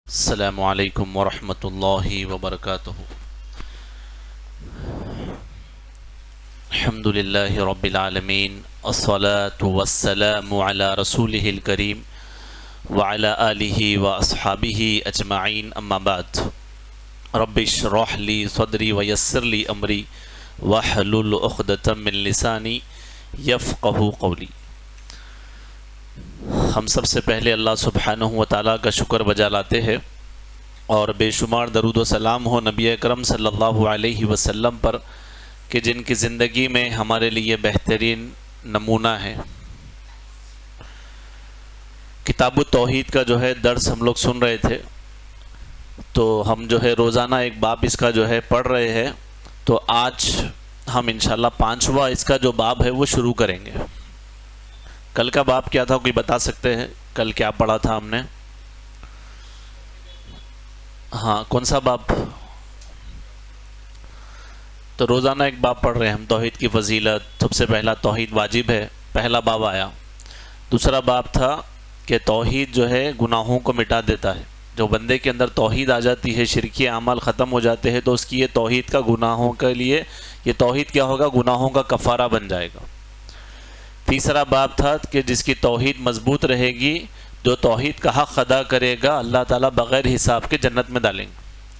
السلام علیکم ورحمۃ اللہ وبرکاتہ۔ الحمد للہ رب العالمین، الصلاة والسلام علی رسولہ الکریم وعلی آلہ واصحابہ اجمعین، اما بعد۔ رب اشرح لی صدری ویسر لی امری واحلل عقدۃ من لسانی یفقہوا قولی۔ ہم سب سے پہلے اللہ سبحانہ و تعالیٰ کا شکر بجا لاتے ہیں اور بے شمار درود و سلام ہو نبی اکرم صلی اللہ علیہ وسلم پر کہ جن کی زندگی میں ہمارے لیے بہترین نمونہ ہے۔ کتاب التوحید کا جو ہے درس ہم لوگ سن رہے تھے، تو ہم جو ہے روزانہ ایک باب اس کا جو ہے پڑھ رہے ہیں، تو آج ہم انشاءاللہ 5واں اس کا جو باب ہے وہ شروع کریں گے۔ کل کا باب کیا تھا، کوئی بتا سکتے ہیں؟ کل کیا پڑھا تھا ہم نے؟ ہاں، کون سا باب؟ تو روزانہ ایک باب پڑھ رہے ہیں ہم، توحید کی فضیلت۔ سب سے پہلا توحید واجب ہے، پہلا باب آیا۔ دوسرا باب تھا کہ توحید جو ہے گناہوں کو مٹا دیتا ہے۔ جو بندے کے اندر توحید آ جاتی ہے، شرکی اعمال ختم ہو جاتے ہیں، تو اس کی یہ توحید کا گناہوں کے لیے یہ توحید کیا ہوگا؟ گناہوں کا کفارہ بن جائے گا۔ تیسرا باب تھا کہ جس کی توحید مضبوط رہے گی، جو توحید کا حق ادا کرے گا، اللہ تعالیٰ بغیر حساب کے جنت میں ڈالیں گے۔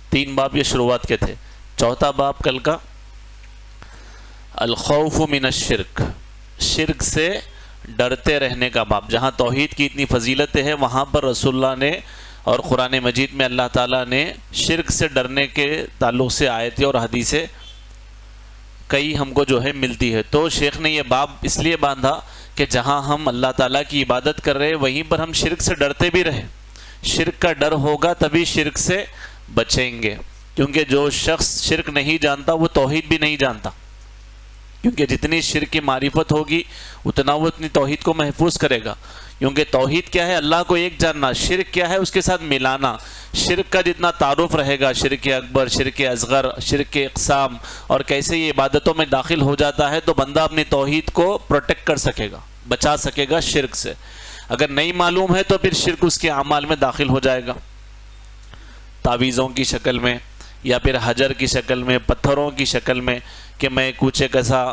3 باب یہ شروعات کے تھے۔ چوتھا باب کل کا الخوف من الشرک، شرک سے ڈرتے رہنے کا باب۔ جہاں توحید کی اتنی فضیلتیں ہیں، وہاں پر رسول اللہ نے اور قرآن مجید میں اللہ تعالیٰ نے شرک سے ڈرنے کے تعلق سے آیتیں اور حدیثیں کئی ہم کو جو ہے ملتی ہے۔ تو شیخ نے یہ باب اس لیے باندھا کہ جہاں ہم اللہ تعالیٰ کی عبادت کر رہے ہیں، وہیں پر ہم شرک سے ڈرتے بھی رہیں۔ شرک کا ڈر ہوگا تبھی شرک سے بچیں گے، کیونکہ جو شخص شرک نہیں جانتا وہ توحید بھی نہیں جانتا، کیونکہ جتنی شرک کی معرفت ہوگی اتنا وہ اپنی توحید کو محفوظ کرے گا۔ کیونکہ توحید کیا ہے؟ اللہ کو ایک جاننا۔ شرک کیا ہے؟ اس کے ساتھ ملانا۔ شرک کا جتنا تعارف رہے گا، شرک اکبر، شرک اصغر، شرک اقسام، اور کیسے یہ عبادتوں میں داخل ہو جاتا ہے، تو بندہ اپنی توحید کو پروٹیکٹ کر سکے گا، بچا سکے گا شرک سے۔ اگر نہیں معلوم ہے تو پھر شرک اس کے اعمال میں داخل ہو جائے گا، تعویذوں کی شکل میں، یا پھر حجر کی شکل میں، پتھروں کی شکل میں، کہ میں کچھ ایک ایسا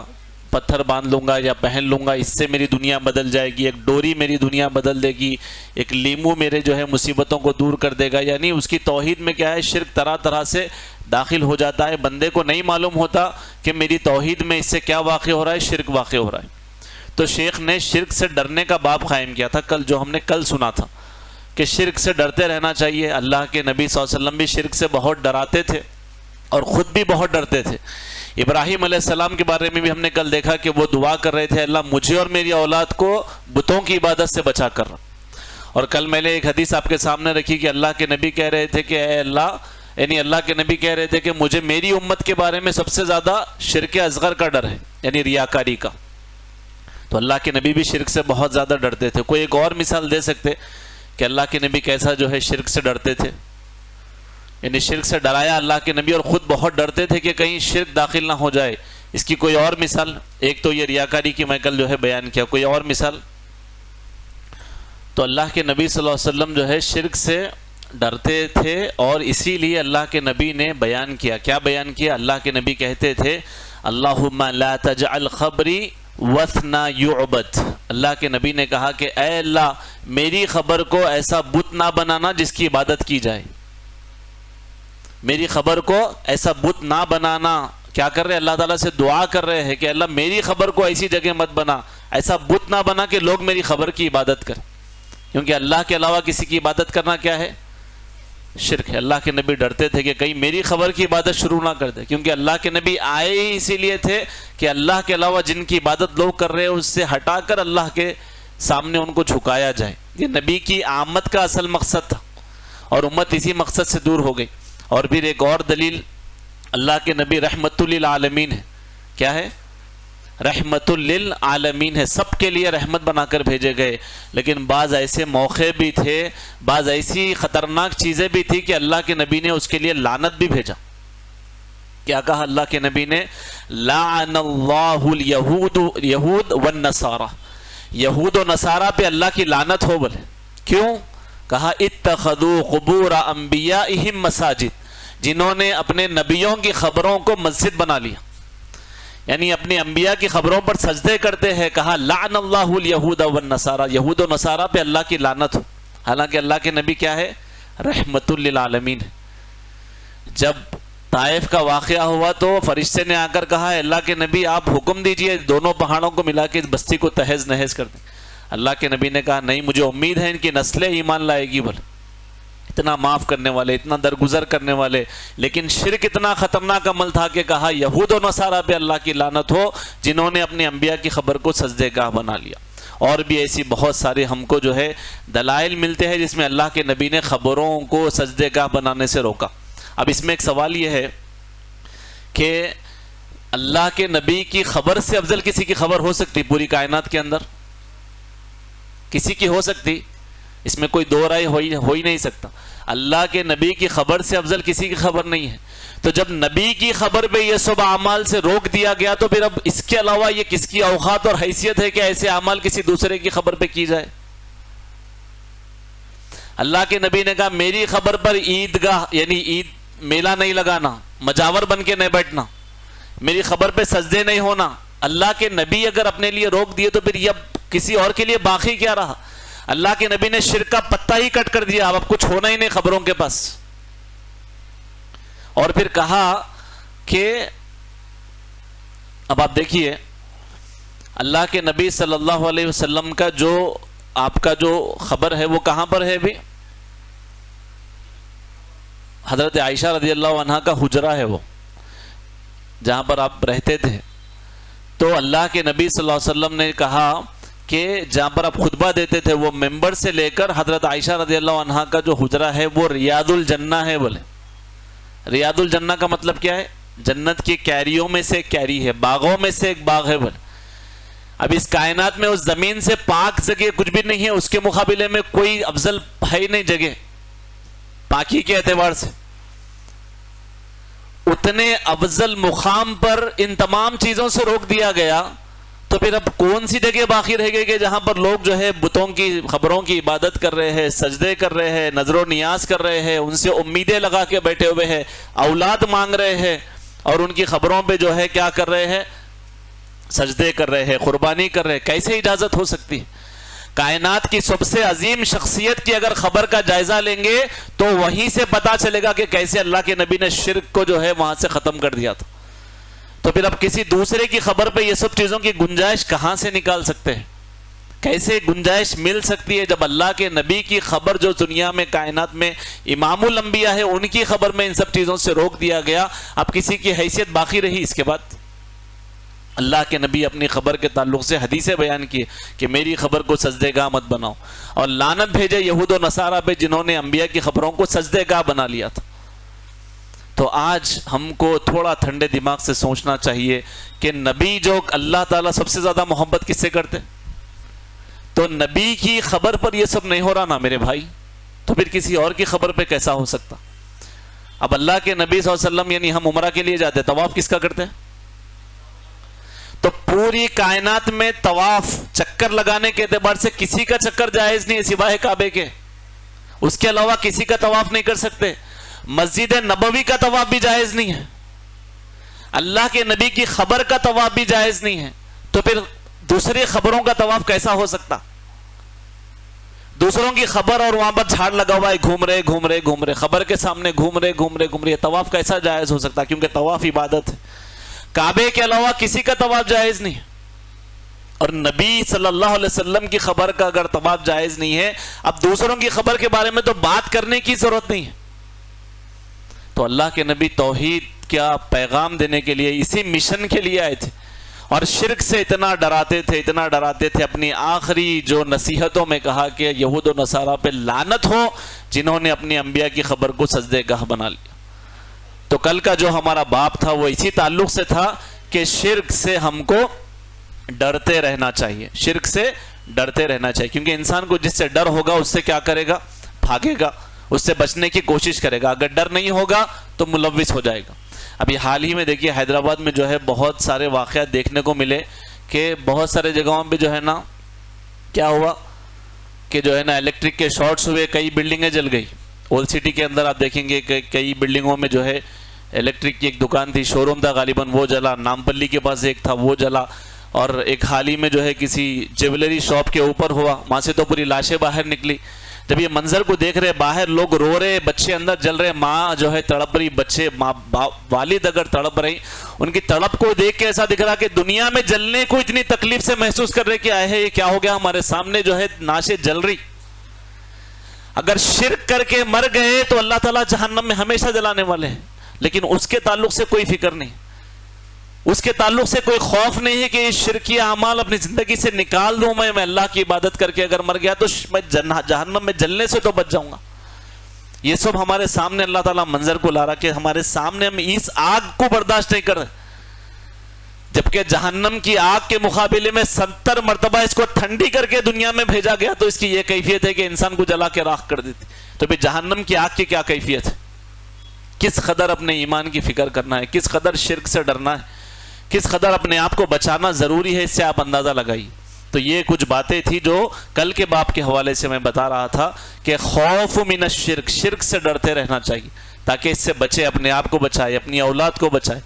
پتھر باندھ لوں گا یا پہن لوں گا، اس سے میری دنیا بدل جائے گی، ایک ڈوری میری دنیا بدل دے گی، ایک لیمو میرے جو ہے مصیبتوں کو دور کر دے گا۔ یعنی اس کی توحید میں کیا ہے؟ شرک طرح طرح سے داخل ہو جاتا ہے۔ بندے کو نہیں معلوم ہوتا کہ میری توحید میں اس سے کیا واقع ہو رہا ہے، شرک واقع ہو رہا ہے۔ تو شیخ نے شرک سے ڈرنے کا باب قائم کیا تھا کل، جو ہم نے کل سنا تھا کہ شرک سے ڈرتے رہنا چاہیے۔ اللہ کے نبی صلی اللہ علیہ وسلم بھی شرک سے بہت ڈراتے تھے اور خود بھی بہت ڈرتے تھے۔ ابراہیم علیہ السلام کے بارے میں بھی ہم نے کل دیکھا کہ وہ دعا کر رہے تھے، اللہ مجھے اور میری اولاد کو بتوں کی عبادت سے بچا کر۔ اور کل میں نے ایک حدیث آپ کے سامنے رکھی کہ اللہ کے نبی کہہ رہے تھے کہ اے اللہ، یعنی اللہ کے نبی کہہ رہے تھے کہ مجھے میری امت کے بارے میں سب سے زیادہ شرک اصغر کا ڈر ہے، یعنی ریاکاری کا۔ تو اللہ کے نبی بھی شرک سے بہت زیادہ ڈرتے تھے۔ کوئی ایک اور مثال دے سکتے کہ اللہ کے نبی کیسا جو ہے شرک سے ڈرتے تھے؟ یعنی شرک سے ڈرایا اللہ کے نبی، اور خود بہت ڈرتے تھے کہ کہیں شرک داخل نہ ہو جائے۔ اس کی کوئی اور مثال؟ ایک تو یہ ریاکاری کی میں کل جو ہے بیان کیا، کوئی اور مثال؟ تو اللہ کے نبی صلی اللہ علیہ وسلم جو ہے شرک سے ڈرتے تھے، اور اسی لیے اللہ کے نبی نے بیان کیا۔ کیا بیان کیا؟ اللہ کے نبی کہتے تھے اللہم لا تجعل خبری وثن یعبد۔ اللہ کے نبی نے کہا کہ اے اللہ، میری خبر کو ایسا بت نہ بنانا جس کی عبادت کی جائے۔ میری خبر کو ایسا بت نہ بنانا۔ کیا کر رہے؟ اللہ تعالیٰ سے دعا کر رہے ہیں کہ اللہ میری خبر کو ایسی جگہ مت بنا، ایسا بت نہ بنا کہ لوگ میری خبر کی عبادت کریں، کیونکہ اللہ کے علاوہ کسی کی عبادت کرنا کیا ہے؟ شرک ہے۔ اللہ کے نبی ڈرتے تھے کہ کہیں میری خبر کی عبادت شروع نہ کر دے، کیونکہ اللہ کے نبی آئے ہی اسی لیے تھے کہ اللہ کے علاوہ جن کی عبادت لوگ کر رہے ہیں اس سے ہٹا کر اللہ کے سامنے ان کو جھکایا جائے۔ یہ نبی کی آمد کا اصل مقصد تھا، اور امت اسی مقصد سے دور ہو گئی۔ اور پھر ایک اور دلیل، اللہ کے نبی رحمت للعالمین ہے۔ کیا ہے؟ رحمت للعالمین ہے، سب کے لیے رحمت بنا کر بھیجے گئے۔ لیکن بعض ایسے موقع بھی تھے، بعض ایسی خطرناک چیزیں بھی تھی کہ اللہ کے نبی نے اس کے لیے لعنت بھی بھیجا۔ کیا کہا اللہ کے نبی نے؟ لعن اللہ الیہود والنصارى، یہود و نصارہ پہ اللہ کی لعنت ہو۔ بولے کیوں؟ کہا اتخذوا قبور انبیائہم مساجد، جنہوں نے اپنے نبیوں کی خبروں کو مسجد بنا لیا، یعنی اپنے انبیاء کی خبروں پر سجدے کرتے ہیں۔ کہا لعن اللہ الیہود والنصارى، یہود و نصارہ پہ اللہ کی لعنت ہو، حالانکہ اللہ کے نبی کیا ہے؟ رحمت للعالمین۔ جب طائف کا واقعہ ہوا تو فرشتے نے آ کر کہا اللہ کے نبی آپ حکم دیجئے دونوں پہاڑوں کو ملا کے اس بستی کو تہز نہز کر دیں۔ اللہ کے نبی نے کہا نہیں، مجھے امید ہے ان کی نسلیں ایمان لائے گی، بھلے اتنا معاف کرنے والے، اتنا درگزر کرنے والے، لیکن شرک اتنا خطرناک عمل تھا کہ کہا یہود و نصارہ پہ اللہ کی لعنت ہو جنہوں نے اپنے انبیاء کی خبر کو سجدے گاہ بنا لیا۔ اور بھی ایسی بہت سارے ہم کو جو ہے دلائل ملتے ہیں جس میں اللہ کے نبی نے خبروں کو سجدے گاہ بنانے سے روکا۔ اب اس میں ایک سوال یہ ہے کہ اللہ کے نبی کی خبر سے افضل کسی کی خبر ہو سکتی پوری کائنات کے اندر؟ کسی کی ہو سکتی؟ اس میں کوئی دو رائے ہو ہی نہیں سکتا۔ اللہ کے نبی کی خبر سے افضل کسی کی خبر نہیں ہے۔ تو جب نبی کی خبر پہ یہ سب اعمال سے روک دیا گیا تو پھر اب اس کے علاوہ یہ کس کی اوقات اور حیثیت ہے کہ ایسے اعمال کسی دوسرے کی خبر پہ کی جائے؟ اللہ کے نبی نے کہا میری خبر پر عیدگاہ یعنی عید میلہ نہیں لگانا، مجاور بن کے نہیں بیٹھنا، میری خبر پہ سجدے نہیں ہونا۔ اللہ کے نبی اگر اپنے لیے روک دیے تو پھر یہ اب کسی اور کے لیے باقی کیا رہا؟ اللہ کے نبی نے شرک کا پتہ ہی کٹ کر دیا، اب کچھ ہونا ہی نہیں خبروں کے پاس۔ اور پھر کہا کہ اب آپ دیکھیے اللہ کے نبی صلی اللہ علیہ وسلم کا جو آپ کا جو خبر ہے وہ کہاں پر ہے بھی؟ حضرت عائشہ رضی اللہ عنہا کا حجرہ ہے وہ، جہاں پر آپ رہتے تھے۔ تو اللہ کے نبی صلی اللہ علیہ وسلم نے کہا کہ جہاں پر آپ خطبہ دیتے تھے وہ ممبر سے لے کر حضرت عائشہ رضی اللہ عنہا کا جو حجرہ ہے وہ ریاض الجنہ ہے۔ بولے ریاض الجنہ کا مطلب کیا ہے؟ جنت کی کیریوں میں سے ایک کیری ہے، باغوں میں سے ایک باغ ہے۔ بولے اب اس کائنات میں اس زمین سے پاک جگہ کچھ بھی نہیں ہے، اس کے مقابلے میں کوئی افضل ہے ہی نہیں جگہ پاکی کے اعتبار سے۔ اتنے افضل مقام پر ان تمام چیزوں سے روک دیا گیا تو پھر اب کون سی جگہ باقی رہ گئی کہ جہاں پر لوگ جو ہے بتوں کی خبروں کی عبادت کر رہے ہیں، سجدے کر رہے ہیں، نظر و نیاز کر رہے ہیں، ان سے امیدیں لگا کے بیٹھے ہوئے ہیں، اولاد مانگ رہے ہیں، اور ان کی خبروں پہ جو ہے کیا کر رہے ہیں؟ سجدے کر رہے ہیں، قربانی کر رہے ہیں۔ کیسے اجازت ہو سکتی ہے؟ کائنات کی سب سے عظیم شخصیت کی اگر خبر کا جائزہ لیں گے تو وہیں سے پتا چلے گا کہ کیسے اللہ کے نبی نے شرک کو جو ہے وہاں سے ختم کر دیا تھا۔ تو پھر اب کسی دوسرے کی خبر پہ یہ سب چیزوں کی گنجائش کہاں سے نکال سکتے ہیں؟ کیسے گنجائش مل سکتی ہے جب اللہ کے نبی کی خبر جو دنیا میں کائنات میں امام الانبیاء ہے ان کی خبر میں ان سب چیزوں سے روک دیا گیا؟ اب کسی کی حیثیت باقی رہی اس کے بعد؟ اللہ کے نبی اپنی خبر کے تعلق سے حدیثیں بیان کی کہ میری خبر کو سجدے گاہ مت بناؤ، اور لعنت بھیجے یہود و نصارہ پہ جنہوں نے انبیاء کی خبروں کو سجدے گاہ بنا لیا تھا۔ تو آج ہم کو تھوڑا ٹھنڈے دماغ سے سوچنا چاہیے کہ نبی جو اللہ تعالیٰ سب سے زیادہ محبت کس سے کرتے، تو نبی کی خبر پر یہ سب نہیں ہو رہا نا میرے بھائی، تو پھر کسی اور کی خبر پہ کیسا ہو سکتا؟ اب اللہ کے نبی صلی اللہ علیہ وسلم یعنی ہم عمرہ کے لیے جاتے، طواف کس کا کرتے ہیں؟ تو پوری کائنات میں طواف چکر لگانے کے اعتبار سے کسی کا چکر جائز نہیں ہے سوائے کعبے کے، اس کے علاوہ کسی کا طواف نہیں کر سکتے۔ مسجد نبوی کا طواف بھی جائز نہیں ہے، اللہ کے نبی کی خبر کا طواف بھی جائز نہیں ہے، تو پھر دوسری خبروں کا طواف کیسا ہو سکتا؟ دوسروں کی خبر اور وہاں پر جھاڑ لگا ہوا ہے، گھوم رہے خبر کے سامنے گھوم رہے، طواف کیسا جائز ہو سکتا؟ کیونکہ طواف عبادت ہے، کعبے کے علاوہ کسی کا طواف جائز نہیں ہے، اور نبی صلی اللہ علیہ وسلم کی خبر کا اگر طواف جائز نہیں ہے، اب دوسروں کی خبر کے بارے میں تو بات کرنے کی ضرورت نہیں ہے۔ تو اللہ کے نبی توحید کیا پیغام دینے کے لیے اسی مشن کے لیے آئے تھے، اور شرک سے اتنا ڈراتے تھے اپنی آخری جو نصیحتوں میں کہا کہ یہود و نصارہ پہ لعنت ہو جنہوں نے اپنی انبیاء کی خبر کو سجدے گاہ بنا لیا۔ تو کل کا جو ہمارا باب تھا وہ اسی تعلق سے تھا کہ شرک سے ہم کو ڈرتے رہنا چاہیے، شرک سے ڈرتے رہنا چاہیے، کیونکہ انسان کو جس سے ڈر ہوگا اس سے کیا کرے گا؟ بھاگے گا، اس سے بچنے کی کوشش کرے گا۔ اگر ڈر نہیں ہوگا تو ملوث ہو جائے گا۔ ابھی حال ہی میں دیکھیے حیدرآباد میں جو ہے بہت سارے واقعات دیکھنے کو ملے کہ بہت سارے جگہوں پہ جو ہے نا کیا ہوا کہ جو ہے نا الیکٹرک کے شارٹس ہوئے, کئی بلڈنگیں جل گئی. اولڈ سٹی کے اندر آپ دیکھیں گے کہ کئی بلڈنگوں میں جو ہے الیکٹرک کی ایک دکان تھی, شو روم تھا غالباً, وہ جلا. نامپلی کے پاس ایک تھا, وہ جلا. اور ایک حال ہی میں جو ہے کسی جیولری شاپ کے اوپر ہوا, وہاں سے تو پوری لاشیں باہر نکلی. جب یہ منظر کو دیکھ رہے, باہر لوگ رو رہے, بچے اندر جل رہے, ماں جو ہے تڑپ رہی, بچے والد اگر تڑپ رہی, ان کی تڑپ کو دیکھ کے ایسا دکھ رہا کہ دنیا میں جلنے کو اتنی تکلیف سے محسوس کر رہے کہ آئے ہے یہ کیا ہو گیا, ہمارے سامنے جو ہے ناشیں جل رہی. اگر شرک کر کے مر گئے تو اللہ تعالیٰ جہنم میں ہمیشہ جلانے والے ہیں, لیکن اس کے تعلق سے کوئی فکر نہیں, اس کے تعلق سے کوئی خوف نہیں ہے کہ یہ شرکی اعمال اپنی زندگی سے نکال دوں میں اللہ کی عبادت کر کے اگر مر گیا تو میں جہنم میں جلنے سے تو بچ جاؤں گا. یہ سب ہمارے سامنے اللہ تعالیٰ منظر کو لا رہا کہ ہمارے سامنے ہم اس آگ کو برداشت نہیں کر رہے, جبکہ جہنم کی آگ کے مقابلے میں 70 مرتبہ اس کو ٹھنڈی کر کے دنیا میں بھیجا گیا تو اس کی یہ کیفیت ہے کہ انسان کو جلا کے راکھ کر دیتی. تو پھر جہنم کی آگ کی کیا کیفیت ہے؟ کس قدر اپنے ایمان کی فکر کرنا ہے, کس قدر شرک سے ڈرنا ہے, کس قدر اپنے آپ کو بچانا ضروری ہے, اس سے آپ اندازہ لگائیے. تو یہ کچھ باتیں تھی جو کل کے باب کے حوالے سے میں بتا رہا تھا کہ خوف من الشرک, شرک سے ڈرتے رہنا چاہیے تاکہ اس سے بچے, اپنے آپ کو بچائے, اپنی اولاد کو بچائے.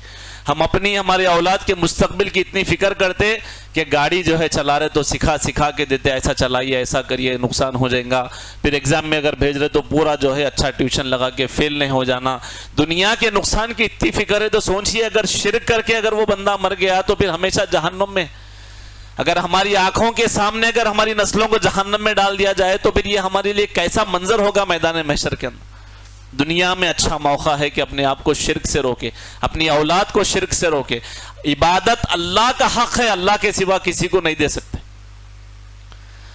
ہم ہمارے اولاد کے مستقبل کی اتنی فکر کرتے کہ گاڑی جو ہے چلا رہے تو سکھا کے دیتے, ایسا چلائیے, ایسا کریے, نقصان ہو جائے گا. پھر ایگزام میں اگر بھیج رہے تو پورا جو ہے اچھا ٹیوشن لگا کے فیل نہیں ہو جانا. دنیا کے نقصان کی اتنی فکر ہے تو سوچئے اگر شرک کر کے اگر وہ بندہ مر گیا تو پھر ہمیشہ جہنم میں. اگر ہماری آنکھوں کے سامنے اگر ہماری نسلوں کو جہنم میں ڈال دیا جائے تو پھر یہ ہمارے لیے کیسا منظر ہوگا میدان محشر کے اندر. دنیا میں اچھا موقع ہے کہ اپنے آپ کو شرک سے روکے, اپنی اولاد کو شرک سے روکے. عبادت اللہ کا حق ہے, اللہ کے سوا کسی کو نہیں دے سکتے.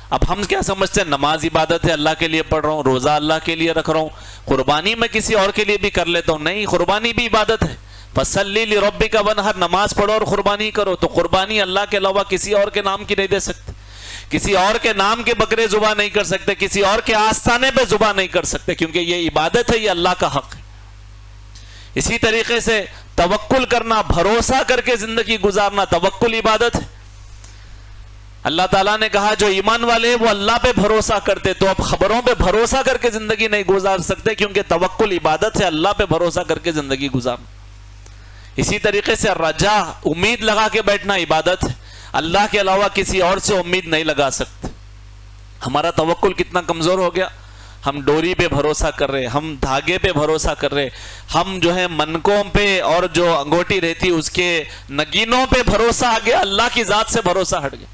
اب ہم کیا سمجھتے ہیں, نماز عبادت ہے, اللہ کے لیے پڑھ رہا ہوں, روزہ اللہ کے لیے رکھ رہا ہوں, قربانی میں کسی اور کے لیے بھی کر لیتا ہوں. نہیں, قربانی بھی عبادت ہے. فَصَلِّ لِرَبِّكَ وَانْحَرْ, نماز پڑھو اور قربانی کرو. تو قربانی اللہ کے علاوہ کسی اور کے نام کی نہیں دے سکتے, کسی اور کے نام کے بکرے ذبح نہیں کر سکتے, کسی اور کے آستانے پہ ذبح نہیں کر سکتے, کیونکہ یہ عبادت ہے, یہ اللہ کا حق ہے. اسی طریقے سے توکل کرنا, بھروسہ کر کے زندگی گزارنا, توکل عبادت ہے. اللہ تعالیٰ نے کہا جو ایمان والے ہیں وہ اللہ پہ بھروسہ کرتے, تو اب خبروں پہ بھروسہ کر کے زندگی نہیں گزار سکتے, کیونکہ توکل عبادت ہے, اللہ پہ بھروسہ کر کے زندگی گزارنا. اسی طریقے سے رجا, امید لگا کے بیٹھنا عبادت ہے, اللہ کے علاوہ کسی اور سے امید نہیں لگا سکتے. ہمارا توکل کتنا کمزور ہو گیا, ہم ڈوری پہ بھروسہ کر رہے, ہم دھاگے پہ بھروسہ کر رہے, ہم جو ہے منکوں پہ اور جو انگوٹی رہتی اس کے نگینوں پہ بھروسہ آ گیا, اللہ کی ذات سے بھروسہ ہٹ گیا.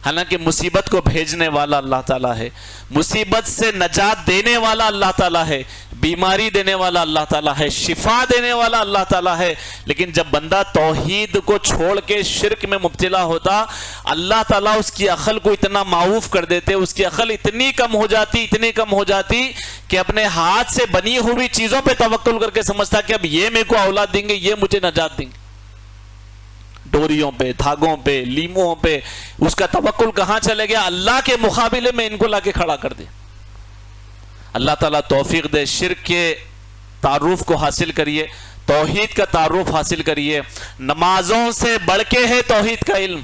حالانکہ مصیبت کو بھیجنے والا اللہ تعالیٰ ہے, مصیبت سے نجات دینے والا اللہ تعالیٰ ہے, بیماری دینے والا اللہ تعالیٰ ہے, شفا دینے والا اللہ تعالیٰ ہے. لیکن جب بندہ توحید کو چھوڑ کے شرک میں مبتلا ہوتا, اللہ تعالیٰ اس کی عقل کو اتنا معاف کر دیتے, اس کی عقل اتنی کم ہو جاتی کہ اپنے ہاتھ سے بنی ہوئی چیزوں پہ توکل کر کے سمجھتا کہ اب یہ میرے کو اولاد دیں گے, یہ مجھے نجات دیں گے. ڈوریوں پہ, دھاگوں پہ, لیموں پہ اس کا توکل کہاں چلے گیا, اللہ کے مقابلے میں ان کو لا کے کھڑا کر دے. اللہ تعالیٰ توفیق دے, شرک کے تعارف کو حاصل کریے, توحید کا تعارف حاصل کریے. نمازوں سے بڑھ کے ہے توحید کا علم,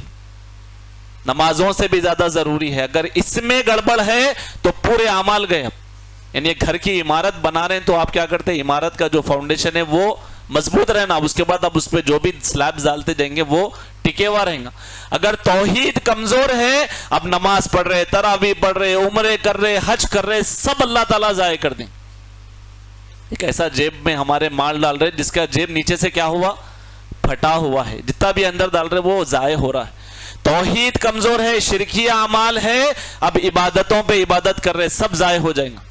نمازوں سے بھی زیادہ ضروری ہے. اگر اس میں گڑبڑ ہے تو پورے اعمال گئے. یعنی گھر کی عمارت بنا رہے ہیں تو آپ کیا کرتے ہیں, عمارت کا جو فاؤنڈیشن ہے وہ مضبوط رہنا, اس کے بعد اب اس پہ جو بھی سلیب ڈالتے جائیں گے وہ ٹکے ہوا رہیں گا. اگر توحید کمزور ہے, اب نماز پڑھ رہے, تراویح پڑھ رہے, عمرے کر رہے, حج کر رہے, سب اللہ تعالیٰ ضائع کر دیں. ایک ایسا جیب میں ہمارے مال ڈال رہے جس کا جیب نیچے سے کیا ہوا, پھٹا ہوا ہے, جتنا بھی اندر ڈال رہے وہ ضائع ہو رہا ہے. توحید کمزور ہے, شرکیہ اعمال ہے, اب عبادتوں پہ عبادت کر رہے, سب ضائع ہو جائیں گا.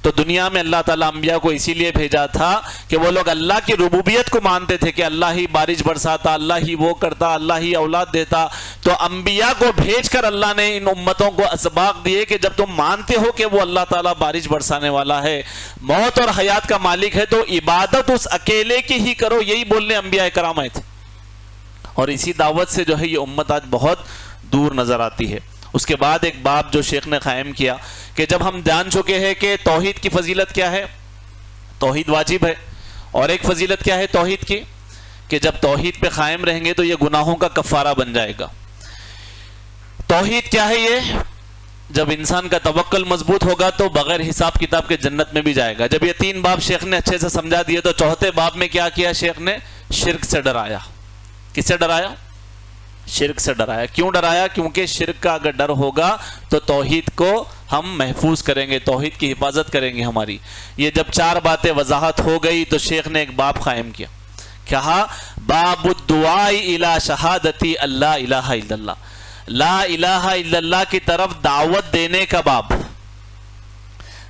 تو دنیا میں اللہ تعالیٰ انبیاء کو اسی لیے بھیجا تھا کہ وہ لوگ اللہ کی ربوبیت کو مانتے تھے کہ اللہ ہی بارش برساتا, اللہ ہی وہ کرتا, اللہ ہی اولاد دیتا. تو انبیاء کو بھیج کر اللہ نے ان امتوں کو اسباق دیے کہ جب تم مانتے ہو کہ وہ اللہ تعالیٰ بارش برسانے والا ہے, موت اور حیات کا مالک ہے, تو عبادت اس اکیلے کی ہی کرو. یہی بولنے انبیاء کرام آئے تھے. اور اسی دعوت سے جو ہے یہ امت آج بہت دور نظر آتی ہے. اس کے بعد ایک باب جو شیخ نے قائم کیا کہ جب ہم جان چکے ہیں کہ توحید کی فضیلت کیا ہے, توحید واجب ہے, اور ایک فضیلت کیا ہے توحید کی کہ جب توحید پہ قائم رہیں گے تو یہ گناہوں کا کفارہ بن جائے گا. توحید کیا ہے, یہ جب انسان کا توکل مضبوط ہوگا تو بغیر حساب کتاب کے جنت میں بھی جائے گا. جب یہ 3 باب شیخ نے اچھے سے سمجھا دیے تو چوتھے باب میں کیا کیا شیخ نے؟ شرک سے ڈرایا. کس سے ڈرایا؟ شرک سے ڈرایا. کیوں ڈرایا؟ کیونکہ شرک کا اگر ڈر ہوگا تو توحید کو ہم محفوظ کریں گے, توحید کی حفاظت کریں گے ہماری. یہ جب 4 باتیں وضاحت ہو گئی تو شیخ نے ایک باب قائم کیا, کہا باب الدعاء الی شہادتی اللہ الہ الا اللہ, لا الہ الا اللہ کی طرف دعوت دینے کا باب.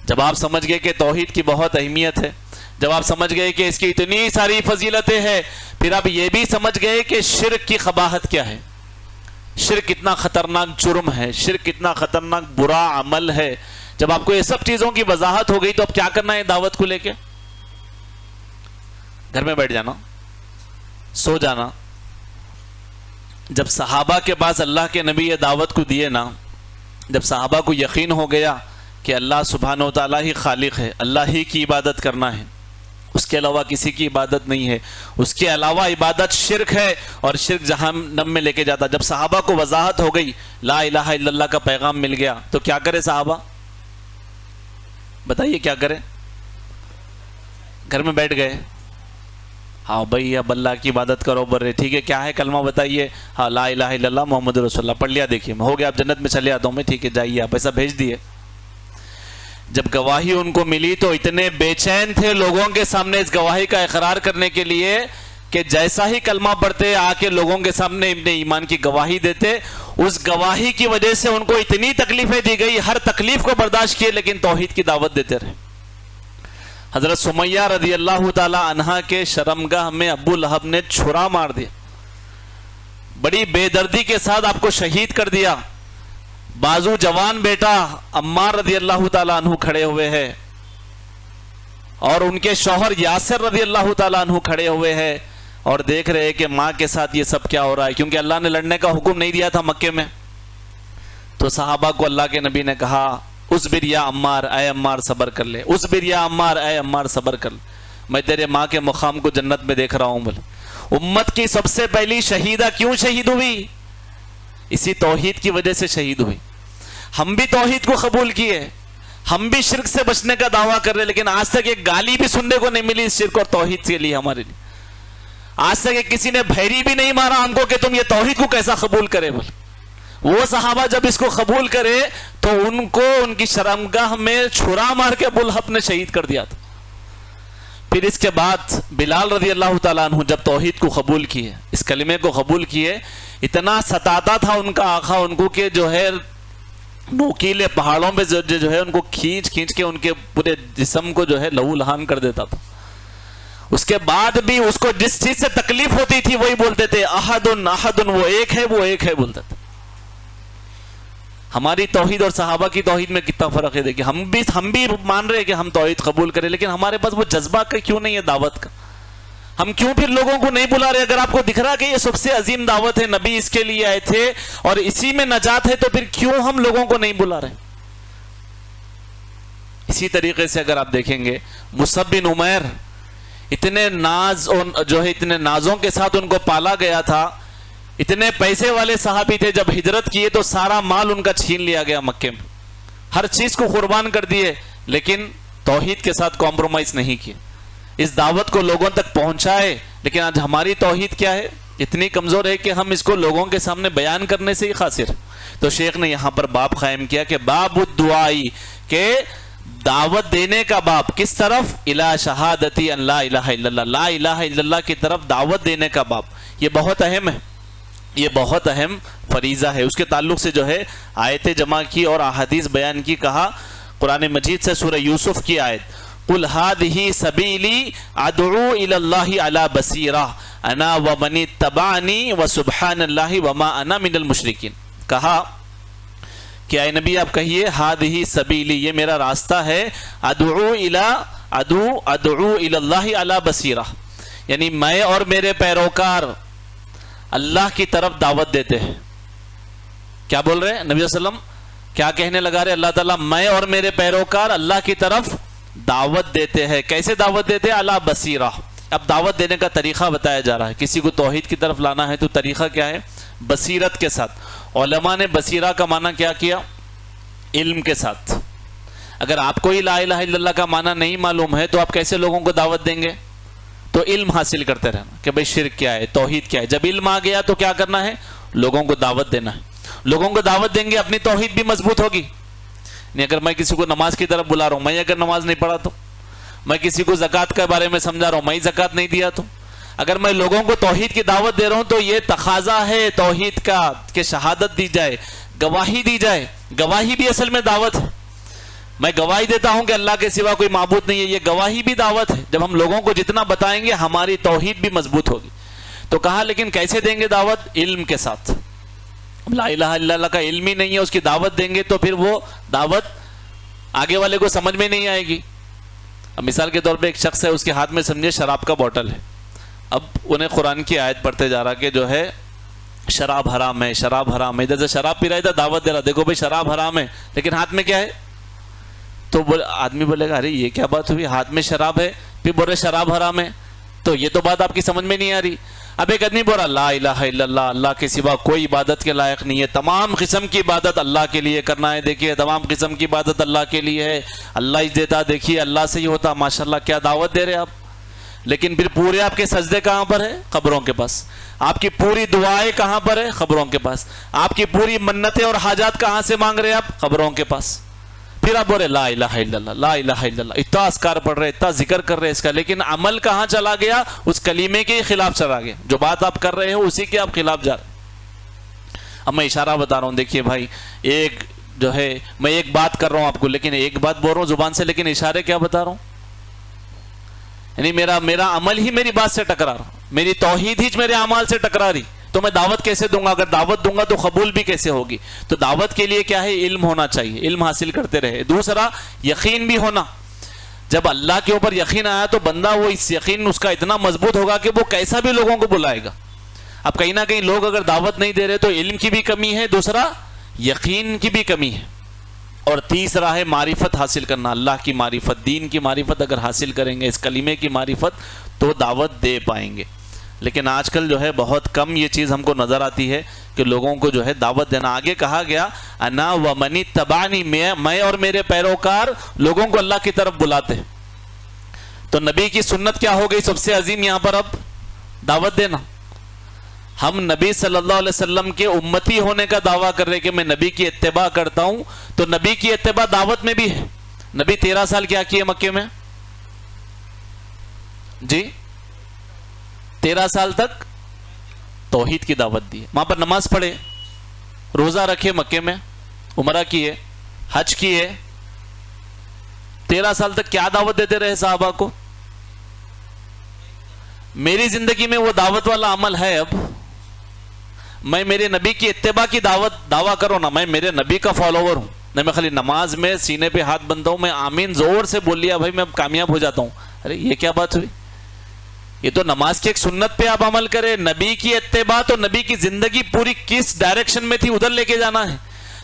جب آپ سمجھ گئے کہ توحید کی بہت اہمیت ہے, جب آپ سمجھ گئے کہ اس کی اتنی ساری فضیلتیں ہیں, پھر آپ یہ بھی سمجھ گئے کہ شرک کی قباحت کیا ہے, شرک کتنا خطرناک جرم ہے, شرک کتنا خطرناک برا عمل ہے. جب آپ کو یہ سب چیزوں کی وضاحت ہو گئی تو اب کیا کرنا ہے؟ دعوت کو لے کے گھر میں بیٹھ جانا, سو جانا. جب صحابہ کے پاس اللہ کے نبی یہ دعوت کو دیے نا, جب صحابہ کو یقین ہو گیا کہ اللہ سبحانہ و تعالیٰ ہی خالق ہے, اللہ ہی کی عبادت کرنا ہے, اس کے علاوہ کسی کی عبادت نہیں ہے, اس کے علاوہ عبادت شرک ہے اور شرک جہنم میں لے کے جاتا. جب صحابہ کو وضاحت ہو گئی, لا الہ الا اللہ کا پیغام مل گیا, تو کیا کرے صحابہ؟ بتائیے کیا کرے؟ گھر میں بیٹھ گئے, ہاں بھائی اب اللہ کی عبادت کرو, برے ٹھیک ہے, کیا ہے کلمہ بتائیے, ہاں لا الہ الا اللہ محمد رسول اللہ, پڑھ لیا, دیکھیے ہو گیا, آپ جنت میں چلے آتا ہوں میں, ٹھیک ہے جائیے, آپ ایسا بھیج دیے. جب گواہی ان کو ملی تو اتنے بے چین تھے لوگوں کے سامنے اس گواہی کا اقرار کرنے کے لیے کہ جیسا ہی کلمہ پڑھتے آ کے لوگوں کے سامنے اپنے ایمان کی گواہی دیتے, اس گواہی کی وجہ سے ان کو اتنی تکلیفیں دی گئی, ہر تکلیف کو برداشت کیے لیکن توحید کی دعوت دیتے رہے. حضرت سمیہ رضی اللہ تعالی عنہا کے شرمگاہ میں ابو لہب نے چھرا مار دیا, بڑی بے دردی کے ساتھ آپ کو شہید کر دیا. بازو جوان بیٹا عمار رضی اللہ تعالی عنہ کھڑے ہوئے ہیں اور ان کے شوہر یاسر رضی اللہ تعالی عنہ کھڑے ہوئے ہیں اور دیکھ رہے ہیں کہ ماں کے ساتھ یہ سب کیا ہو رہا ہے, کیونکہ اللہ نے لڑنے کا حکم نہیں دیا تھا مکے میں. تو صحابہ کو اللہ کے نبی نے کہا اصبر یا عمار, اے عمار صبر کر لے, اصبر یا عمار, اے عمار صبر کر لے, میں تیرے ماں کے مقام کو جنت میں دیکھ رہا ہوں. بولے امت کی سب سے پہلی شہیدہ کیوں شہید ہوئی؟ اسی توحید کی وجہ سے شہید ہوئی. ہم بھی توحید کو قبول کیے, ہم بھی شرک سے بچنے کا دعویٰ کر رہے, لیکن آج تک ایک گالی بھی سننے کو نہیں ملی اس شرک اور توحید کے لیے ہمارے لیے. آج تک ایک کسی نے بھیری بھی نہیں مارا ہم کو کہ تم یہ توحید کو کیسا قبول کرے. بول وہ صحابہ جب اس کو قبول کرے تو ان کو ان کی شرمگاہ میں چھرا مار کے ابو لہب نے شہید کر دیا تھا. پھر اس کے بعد بلال رضی اللہ تعالیٰ عنہ جب توحید کو قبول کیے, اس کلمے کو قبول کیے, اتنا ستاتا تھا ان کا آقا ان کو کہ جو ہے نوکیلے پہاڑوں پہ جو ہے ان کو کھینچ کے ان کے پورے جسم کو جو ہے لہو لہان کر دیتا تھا. اس کے بعد بھی اس کو جس چیز سے تکلیف ہوتی تھی وہی بولتے تھے احدن احدن, وہ ایک ہے, وہ ایک ہے بولتے تھے. ہماری توحید اور صحابہ کی توحید میں کتنا فرق ہے. دیکھیں ہم بھی مان رہے ہیں کہ ہم توحید قبول کریں, لیکن ہمارے پاس وہ جذبہ کیوں نہیں ہے دعوت کا؟ ہم کیوں پھر لوگوں کو نہیں بلا رہے؟ اگر آپ کو دکھ رہا کہ یہ سب سے عظیم دعوت ہے, نبی اس کے لیے آئے تھے اور اسی میں نجات ہے, تو پھر کیوں ہم لوگوں کو نہیں بلا رہے؟ اسی طریقے سے اگر آپ دیکھیں گے مصعب بن عمیر, اتنے ناز اور جو ہے اتنے نازوں کے ساتھ ان کو پالا گیا تھا, اتنے پیسے والے صحابی تھے, جب ہجرت کیے تو سارا مال ان کا چھین لیا گیا مکے میں, ہر چیز کو قربان کر دیے, لیکن توحید کے ساتھ کمپرومائز نہیں کیے, اس دعوت کو لوگوں تک پہنچائے. لیکن آج ہماری توحید کیا ہے؟ اتنی کمزور ہے کہ ہم اس کو لوگوں کے سامنے بیان کرنے سے ہی قاصر. تو شیخ نے یہاں پر باب قائم کیا کہ باب الدعائی, کہ دعوت دینے کا باب, کس طرف؟ الی شہادتی ان لا الہ الا اللہ, لا الہ الا اللہ کی طرف دعوت دینے کا باب. یہ بہت اہم ہے, یہ بہت اہم فریضہ ہے. اس کے تعلق سے جو ہے آیتیں جمع کی اور احادیث بیان کی. کہا قرآن مجید سے سورہ یوسف کی آیت, قل هذه سبیلی ادعو الی اللہ علی بصیرہ انا ومن اتبعنی وسبحان اللہ وما انا من المشرکین. کہا کہ اے نبی آپ کہیے هذه سبیلی, یہ میرا راستہ ہے, ادعو الی اللہ علی بصیرہ, یعنی میں اور میرے پیروکار اللہ کی طرف دعوت دیتے ہیں. کیا بول رہے ہیں نبی صلی اللہ علیہ وسلم؟ کیا کہنے لگا رہے اللہ تعالیٰ؟ میں اور میرے پیروکار اللہ کی طرف دعوت دیتے ہیں. کیسے دعوت دیتے ہیں؟ علی بصیرہ. اب دعوت دینے کا طریقہ بتایا جا رہا ہے. کسی کو توحید کی طرف لانا ہے تو طریقہ کیا ہے؟ بصیرت کے ساتھ. علماء نے بصیرہ کا معنی کیا کیا؟ علم کے ساتھ. اگر آپ کو ہی لا الہ الا اللہ کا معنی نہیں معلوم ہے تو آپ کیسے لوگوں کو دعوت دیں گے؟ تو علم حاصل کرتے رہنا کہ بھئی شرک کیا ہے، توحید کیا ہے. جب علم آ گیا تو کیا کرنا ہے؟ لوگوں کو دعوت دینا ہے. لوگوں کو دعوت دیں گے اپنی توحید بھی مضبوط ہوگی. نہیں اگر میں کسی کو نماز کی طرف بلا رہا ہوں، میں اگر نماز نہیں پڑھا تو، میں کسی کو زکوٰۃ کے بارے میں سمجھا رہا ہوں، میں زکوٰۃ نہیں دیا تو، اگر میں لوگوں کو توحید کی دعوت دے رہا ہوں تو یہ تقاضا ہے توحید کا کہ شہادت دی جائے، گواہی دی جائے. گواہی بھی اصل میں دعوت ہے. میں گواہی دیتا ہوں کہ اللہ کے سوا کوئی معبود نہیں ہے، یہ گواہی بھی دعوت ہے. جب ہم لوگوں کو جتنا بتائیں گے ہماری توحید بھی مضبوط ہوگی. تو کہا لیکن کیسے دیں گے دعوت؟ علم کے ساتھ. لا الہ الا اللہ کا علم ہی نہیں ہے، اس کی دعوت دیں گے تو پھر وہ دعوت آگے والے کو سمجھ میں نہیں آئے گی. اب مثال کے طور پہ ایک شخص ہے، اس کے ہاتھ میں سمجھے شراب کا بوٹل ہے. اب انہیں قرآن کی آیت پڑھتے جا رہا کہ جو ہے شراب حرام ہے، شراب حرام ہے. ادھر سے شراب پی رہا ہے، دعوت دے رہا، دیکھو بھائی شراب حرام ہے، لیکن ہاتھ میں کیا ہے؟ تو آدمی بولے گا ارے یہ کیا بات ہوئی، ہاتھ میں شراب ہے پھر بول رہے شراب حرام ہے، تو یہ تو بات آپ کی سمجھ میں نہیں آ رہی. اب ایک آدمی بول رہا لا الہ الا اللہ، اللہ کے سوا کوئی عبادت کے لائق نہیں ہے، تمام قسم کی عبادت اللہ کے لیے کرنا ہے. دیکھیے تمام قسم کی عبادت اللہ کے لیے ہے، اللہ ہی دیتا، دیکھیے اللہ سے ہی ہوتا. ماشاءاللہ کیا دعوت دے رہے آپ. لیکن پھر پورے آپ کے سجدے کہاں پر ہے؟ قبروں کے پاس. آپ کی پوری دعائیں کہاں پر ہے؟ قبروں کے پاس. آپ کی پوری منتیں اور حاجات کہاں سے مانگ رہے ہیں آپ؟ قبروں کے پاس. پھر آپ بول رہے لا الہ الا اللہ، لا الہ الا اللہ، اتنا اذکار پڑھ رہے، اتنا ذکر کر رہے اس کا، لیکن عمل کہاں چلا گیا؟ اس کلیمے کے خلاف چلا گیا. جو بات آپ کر رہے ہو اسی کے آپ خلاف جا رہے. اب میں اشارہ بتا رہا ہوں، دیکھیے بھائی ایک جو ہے میں ایک بات کر رہا ہوں آپ کو، لیکن ایک بات بول رہا ہوں زبان سے، لیکن اشارے کیا بتا رہا ہوں؟ یعنی میرا عمل ہی میری بات سے ٹکرا رہا، میری توحید ہی میرے اعمال سے ٹکرا رہی، تو میں دعوت کیسے دوں گا؟ اگر دعوت دوں گا تو قبول بھی کیسے ہوگی؟ تو دعوت کے لیے کیا ہے؟ علم ہونا چاہیے، علم حاصل کرتے رہے. دوسرا یقین بھی ہونا. جب اللہ کے اوپر یقین آیا تو بندہ وہ اس یقین اس کا اتنا مضبوط ہوگا کہ وہ کیسا بھی لوگوں کو بلائے گا. اب کہیں نہ کہیں لوگ اگر دعوت نہیں دے رہے تو علم کی بھی کمی ہے، دوسرا یقین کی بھی کمی ہے، اور تیسرا ہے معرفت حاصل کرنا. اللہ کی معرفت، دین کی معرفت اگر حاصل کریں گے، اس کلمے کی معرفت، تو دعوت دے پائیں گے. لیکن آج کل جو ہے بہت کم یہ چیز ہم کو نظر آتی ہے کہ لوگوں کو جو ہے دعوت دینا. آگے کہا گیا انا ومن اتبعنی، میں اور میرے پیروکار لوگوں کو اللہ کی طرف بلاتے. تو نبی کی سنت کیا ہو گئی سب سے عظیم یہاں پر؟ اب دعوت دینا. ہم نبی صلی اللہ علیہ وسلم کے امتی ہونے کا دعویٰ کر رہے کہ میں نبی کی اتباع کرتا ہوں، تو نبی کی اتباع دعوت میں بھی ہے. نبی 13 سال کیا کیے مکے میں؟ جی 13 سال تک توحید کی دعوت دی، وہاں پر نماز پڑھے، روزہ رکھے، مکے میں عمرہ کیے، حج کیے. 13 سال تک کیا دعوت دیتے رہے صحابہ کو؟ میری زندگی میں وہ دعوت والا عمل ہے. اب میں میرے نبی کی اتباع کی دعویٰ کروں نا، میں میرے نبی کا فالوور ہوں، نہ میں خالی نماز میں سینے پہ ہاتھ بنتا ہوں، میں آمین زور سے بول لیا بھائی میں اب کامیاب ہو جاتا ہوں. ارے یہ کیا بات ہوئی؟ یہ تو نماز کی ایک سنت پہ آپ عمل کریں. نبی کی اتباع تو نبی کی زندگی پوری کس ڈائریکشن میں تھی ادھر لے کے جانا ہے.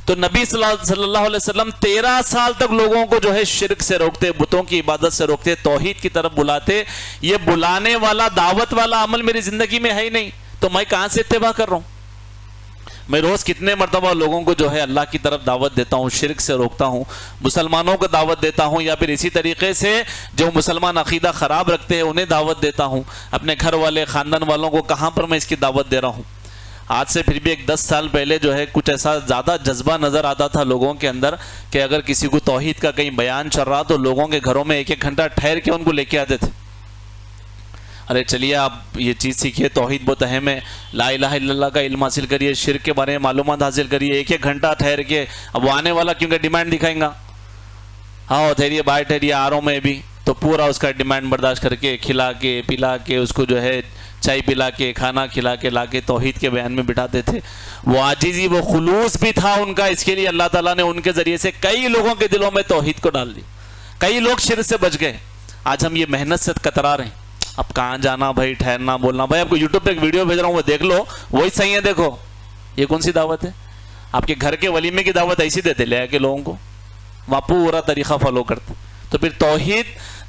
تو نبی صلی اللہ علیہ وسلم 13 سال تک لوگوں کو جو ہے شرک سے روکتے، بتوں کی عبادت سے روکتے، توحید کی طرف بلاتے. یہ بلانے والا دعوت والا عمل میری زندگی میں ہے ہی نہیں، تو میں کہاں سے اتباع کر رہا ہوں؟ میں روز کتنے مرتبہ لوگوں کو جو ہے اللہ کی طرف دعوت دیتا ہوں، شرک سے روکتا ہوں، مسلمانوں کو دعوت دیتا ہوں، یا پھر اسی طریقے سے جو مسلمان عقیدہ خراب رکھتے ہیں انہیں دعوت دیتا ہوں. اپنے گھر والے خاندان والوں کو کہاں پر میں اس کی دعوت دے رہا ہوں. آج سے پھر بھی ایک 10 سال پہلے جو ہے کچھ ایسا زیادہ جذبہ نظر آتا تھا لوگوں کے اندر کہ اگر کسی کو توحید کا کہیں بیان چل رہا تو لوگوں کے گھروں میں 1-1 گھنٹہ ٹھہر کے ان کو لے کے آتے تھے. ارے چلیے آپ یہ چیز سیکھیے، توحید بہت اہم ہے، لا الہ الا اللہ کا علم حاصل کریے، شرک کے بارے میں معلومات حاصل کریے. 1-1 گھنٹہ ٹھہر کے اب وہ آنے والا کیونکہ ڈیمانڈ دکھائیں گا، ہاں ٹھہریے بھائی ٹھہریے آ رہا ہوں میں بھی، تو پورا اس کا ڈیمانڈ برداشت کر کے کھلا کے پلا کے اس کو جو ہے چائے پلا کے کھانا کھلا کے لا کے توحید کے بیان میں بٹھاتے تھے. وہ عاجزی، وہ خلوص بھی تھا ان کا. اس کے لیے اللہ تعالیٰ نے ان کے ذریعے سے کئی لوگوں کے دلوں میں توحید کو ڈال دی، کئی لوگ شرک سے بچ گئے. آج ہم یہ محنت سے کترا رہے ہیں، اب کہاں جانا بھائی، ٹھہرنا، بولنا. بھائی آپ کو یوٹیوب پہ ایک ویڈیو بھیج رہا ہوں وہ دیکھ لو، وہی صحیح ہے. دیکھو یہ کون سی دعوت ہے؟ آپ کے گھر کے ولیمے کی دعوت ایسی دیتے لے کے لوگوں کو، وہاں پورا طریقہ فالو کرتے. تو پھر توحید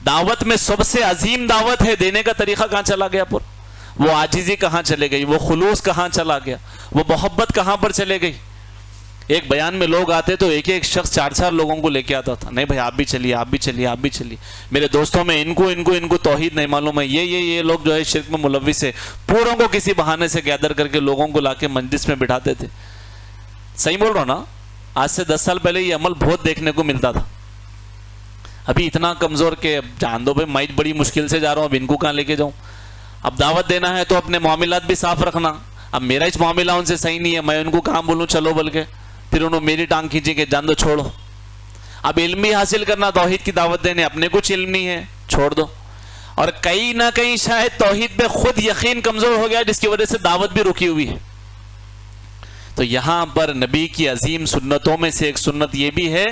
دعوت میں سب سے عظیم دعوت ہے، دینے کا طریقہ کہاں چلا گیا؟ پر وہ عاجزی کہاں چلے گئی؟ وہ خلوص کہاں چلا گیا؟ وہ محبت کہاں پر چلے گئی؟ ایک بیان میں لوگ آتے تو ایک ایک شخص 4 لوگوں کو لے کے آتا تھا، نہیں بھائی آپ بھی چلیے، آپ بھی چلیے، آپ بھی چلیے، میرے دوستوں میں ان کو توحید نہیں معلوم ہے، یہ لوگ جو ہے شرک میں ملوث ہے، پوروں کو کسی بہانے سے گیدر کر کے لوگوں کو لا کے مجلس میں بٹھاتے تھے۔ صحیح بول رہا ہوں نا؟ آج سے 10 سال پہلے یہ عمل بہت دیکھنے کو ملتا تھا، ابھی اتنا کمزور کہ اب جان دو بھائی، میں بڑی مشکل سے جا رہا ہوں، اب ان کو کہاں لے کے جاؤں؟ اب دعوت دینا ہے تو اپنے معاملات بھی صاف رکھنا، اب میرا اس معاملہ ان سے صحیح نہیں ہے، میں ان کو کہاں بولوں چلو، بلکہ پھر انہوں میری ٹانگ کھینچی کہ جان دو چھوڑو۔ اب علم ہی حاصل کرنا، توحید کی دعوت دینے، اپنے کچھ علم نہیں ہے، چھوڑ دو۔ اور کہیں نہ کہیں شاید توحید پہ خود یقین کمزور ہو گیا جس کی وجہ سے دعوت بھی رکی ہوئی ہے۔ تو یہاں پر نبی کی عظیم سنتوں میں سے ایک سنت یہ بھی ہے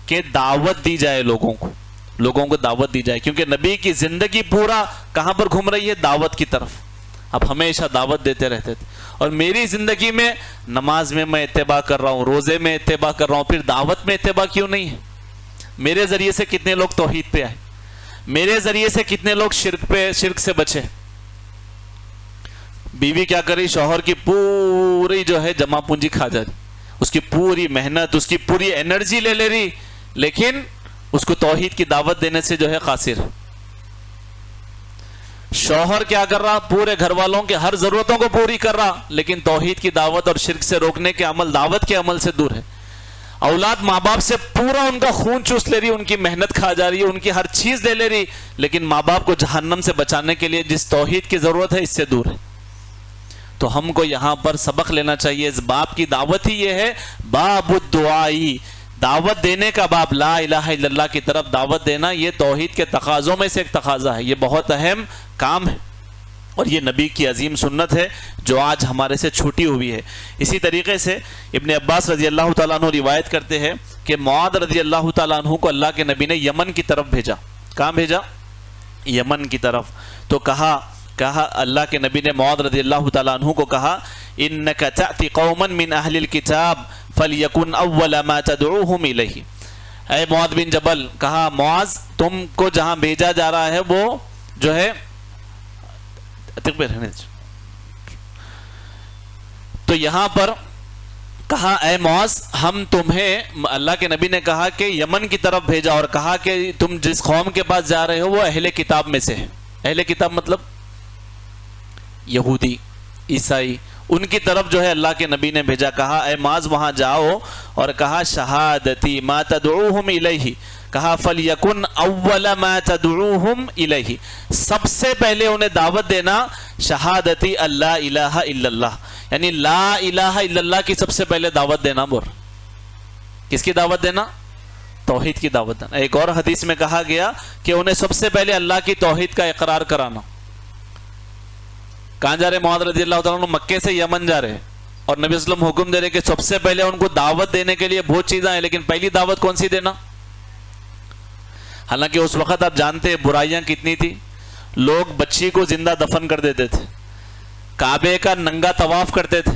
کہ دعوت دی جائے، لوگوں کو دعوت دی جائے، کیونکہ نبی کی زندگی پورا کہاں پر گھوم رہی ہے؟ دعوت کی طرف۔ اب ہمیشہ دعوت دیتے رہتے تھے، اور میری زندگی میں نماز میں اتباع کر رہا ہوں، روزے میں اتباع کر رہا ہوں، پھر دعوت میں اتباع کیوں نہیں ہے؟ میرے ذریعے سے کتنے لوگ توحید پہ آئے، میرے ذریعے سے کتنے لوگ شرک سے بچے۔ بیوی کیا کری؟ شوہر کی پوری جو ہے جمع پونجی کھا جا رہی، اس کی پوری محنت، اس کی پوری انرجی لے رہی، لیکن اس کو توحید کی دعوت دینے سے جو ہے قاصر۔ شوہر کیا کر رہا؟ پورے گھر والوں کے ہر ضرورتوں کو پوری کر رہا، لیکن توحید کی دعوت اور شرک سے روکنے کے عمل، دعوت کے عمل سے دور ہے۔ اولاد ماں باپ سے پورا ان کا خون چوس لے رہی، ان کی محنت کھا جا رہی ہے، ان کی ہر چیز لے رہی، لیکن ماں باپ کو جہنم سے بچانے کے لیے جس توحید کی ضرورت ہے اس سے دور ہے۔ تو ہم کو یہاں پر سبق لینا چاہیے، اس باب کی دعوت ہی یہ ہے، باب الدعائی، دعوت دینے کا باب، لا الہ الا اللہ کی طرف دعوت دینا، یہ توحید کے تقاضوں میں سے ایک تقاضا ہے، یہ بہت اہم کام ہے، اور یہ نبی کی عظیم سنت ہے جو آج ہمارے سے چھوٹی ہوئی ہے۔ اسی طریقے سے ابن عباس رضی اللہ تعالیٰ عنہ روایت کرتے ہیں کہ معاذ رضی اللہ تعالیٰ عنہ کو اللہ کے نبی نے یمن کی طرف بھیجا۔ کہاں بھیجا؟ یمن کی طرف۔ تو کہا اللہ کے نبی نے معاذ رضی اللہ تعالیٰ عنہ کو کہا، انک تأتی قوما من اہل الکتاب فلیکن اول ما تدعوہم الیہ۔ اے معاذ بن جبل، کہا معاذ تم کو جہاں بھیجا جا رہا ہے وہ جو ہے، تو یہاں پر کہا اے معاذ ہم تمہیں، اللہ کے نبی نے کہا کہ یمن کی طرف بھیجا، اور کہا کہ تم جس قوم کے پاس جا رہے ہو وہ اہل کتاب میں سے ہے۔ اہل کتاب مطلب یہودی، عیسائی، ان کی طرف جو ہے اللہ کے نبی نے بھیجا۔ کہا اے معاذ وہاں جاؤ، اور کہا شہادتی ما تدعوہم الیہ، کہا فَلْيَكُنْ أَوَّلَ مَا تَدْعُوهُمْ إِلَيْهِ، سب سے پہلے انہیں دعوت دینا شہادتی اللہ الہ الا اللہ، یعنی لا الہ الا اللہ کی سب سے پہلے دعوت دینا۔ کس کی دعوت دینا؟ توحید کی دعوت دینا۔ ایک اور حدیث میں کہا گیا کہ انہیں سب سے پہلے اللہ کی توحید کا اقرار کرانا۔ کہاں جا رہے معاذ رضی اللہ تعالیٰ عنہ؟ مکے سے یمن جا رہے، اور نبی صلی اللہ علیہ وسلم حکم دے رہے کہ سب سے پہلے ان کو دعوت دینے کے لیے بہت چیزیں ہیں، لیکن پہلی دعوت کون سی دینا؟ حالانکہ اس وقت آپ جانتے ہیں برائیاں کتنی تھی، لوگ بچی کو زندہ دفن کر دیتے تھے، کعبے کا ننگا طواف کرتے تھے،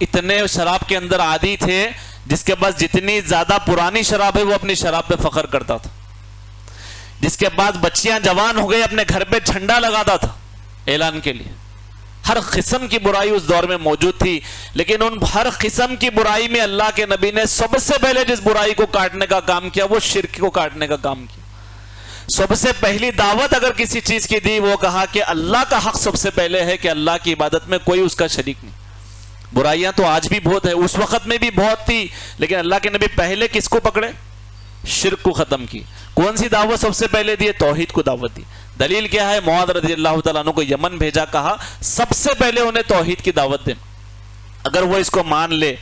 اتنے شراب کے اندر عادی تھے، جس کے پاس جتنی زیادہ پرانی شراب ہے وہ اپنی شراب پہ فخر کرتا تھا، جس کے بعد بچیاں جوان ہو گئی اپنے گھر پہ جھنڈا لگاتا تھا اعلان کے لیے۔ ہر قسم کی برائی اس دور میں موجود تھی، لیکن ان ہر قسم کی برائی میں اللہ کے نبی نے سب سے پہلے جس برائی کو کاٹنے کا کام کیا وہ شرک کو کاٹنے کا کام کیا۔ سب سے پہلی دعوت اگر کسی چیز کی دی وہ کہا کہ اللہ کا حق سب سے پہلے ہے، کہ اللہ کی عبادت میں کوئی اس کا شریک نہیں۔ برائیاں تو آج بھی بہت ہے، اس وقت میں بھی بہت تھی، لیکن اللہ کے نبی پہلے کس کو پکڑے؟ شرک کو ختم کی۔ کون سی دعوت سب سے پہلے دی؟ توحید کو دعوت دی۔ دلیل کیا ہے؟ معاذ رضی اللہ تعالیٰ عنہ کو یمن بھیجا، کہا سب سے پہلے انہیں توحید کی دعوت دیں، اگر وہ اس کو مان لے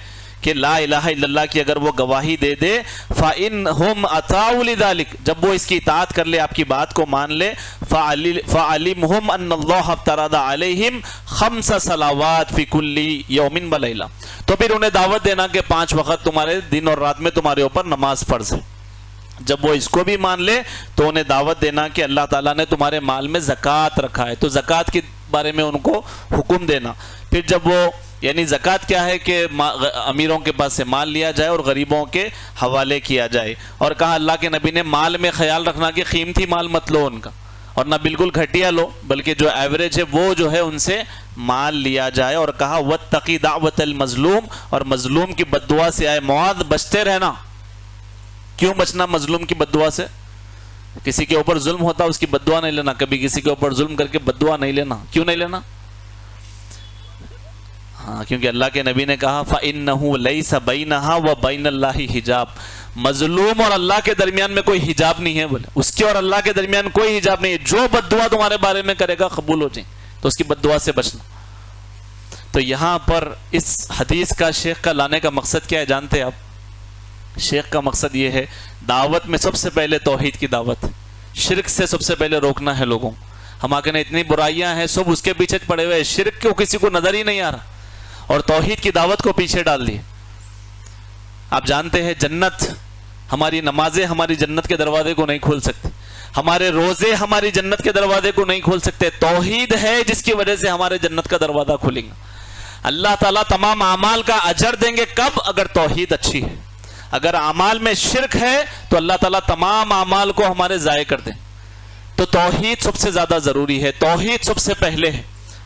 کہ لا الہ الا اللہ کی اگر وہ گواہی دے دے، فَإِنْهُمْ أَطَاعُوا لِذَلِكَ، جب وہ اس کی اطاعت کر لے، آپ کی بات کو مان لے، فَعَلِمْهُمْ أَنَّ اللَّهَ افْتَرَضَ عَلَيْهِمْ 5 صلوات فِي كُلِّ يَوْمٍ وَلَيْلَةٍ، تو پھر انہیں دعوت دینا کہ 5 وقت تمہارے دن اور رات میں تمہارے اوپر نماز فرض ہے۔ جب وہ اس کو بھی مان لے تو انہیں دعوت دینا کہ اللہ تعالیٰ نے تمہارے مال میں زکوٰۃ رکھا ہے، تو زکوٰۃ کے بارے میں ان کو حکم دینا۔ پھر جب وہ، یعنی زکوٰۃ کیا ہے کہ امیروں کے پاس سے مال لیا جائے اور غریبوں کے حوالے کیا جائے، اور کہا اللہ کے نبی نے مال میں خیال رکھنا کہ قیمتی مال مت لو ان کا، اور نہ بالکل گھٹیا لو، بلکہ جو ایوریج ہے وہ جو ہے ان سے مال لیا جائے. اور کہا واتقی دعوت المظلوم، اور مظلوم کی بد دعا سے آئے معاذ بچتے رہنا. کیوں بچنا مظلوم کی بد دعا سے؟ کسی کے اوپر ظلم ہوتا اس کی بد دعا نہیں لینا، کبھی کسی کے اوپر ظلم کر کے بد دعا نہیں لینا. کیوں نہیں لینا؟ ہاں، کیونکہ اللہ کے نبی نے کہا فَإِنَّهُ لَيْسَ بَيْنَهَا وَبَيْنَ اللَّهِ حِجَاب، مظلوم اور اللہ کے درمیان میں کوئی حجاب نہیں ہے. بولے اس کے اور اللہ کے درمیان کوئی حجاب نہیں ہے. جو بد دعا تمہارے بارے میں کرے گا قبول ہو جائیں، تو اس کی بد دعا سے بچنا. تو یہاں پر اس حدیث کا شیخ کا لانے کا مقصد کیا ہے جانتے ہیں آپ؟ شیخ کا مقصد یہ ہے دعوت میں سب سے پہلے توحید کی دعوت، شرک سے سب سے پہلے روکنا ہے لوگوں. ہمارے نے اتنی برائیاں ہیں، سب اس کے پیچھے پڑے ہوئے، شرک کو کسی کو نظر ہی نہیں آ رہا اور توحید کی دعوت کو پیچھے ڈال دی. آپ جانتے ہیں جنت، ہماری نمازیں ہماری جنت کے دروازے کو نہیں کھول سکتی، ہمارے روزے ہماری جنت کے دروازے کو نہیں کھول سکتے. توحید ہے جس کی وجہ سے ہمارے جنت کا دروازہ کھلے گا. اللہ تعالیٰ تمام اعمال کا اجر دیں گے کب؟ اگر توحید اچھی ہے. اگر اعمال میں شرک ہے تو اللہ تعالیٰ تمام اعمال کو ہمارے ضائع کر دیں. تو توحید سب سے زیادہ ضروری ہے، توحید سب سے پہلے ہے.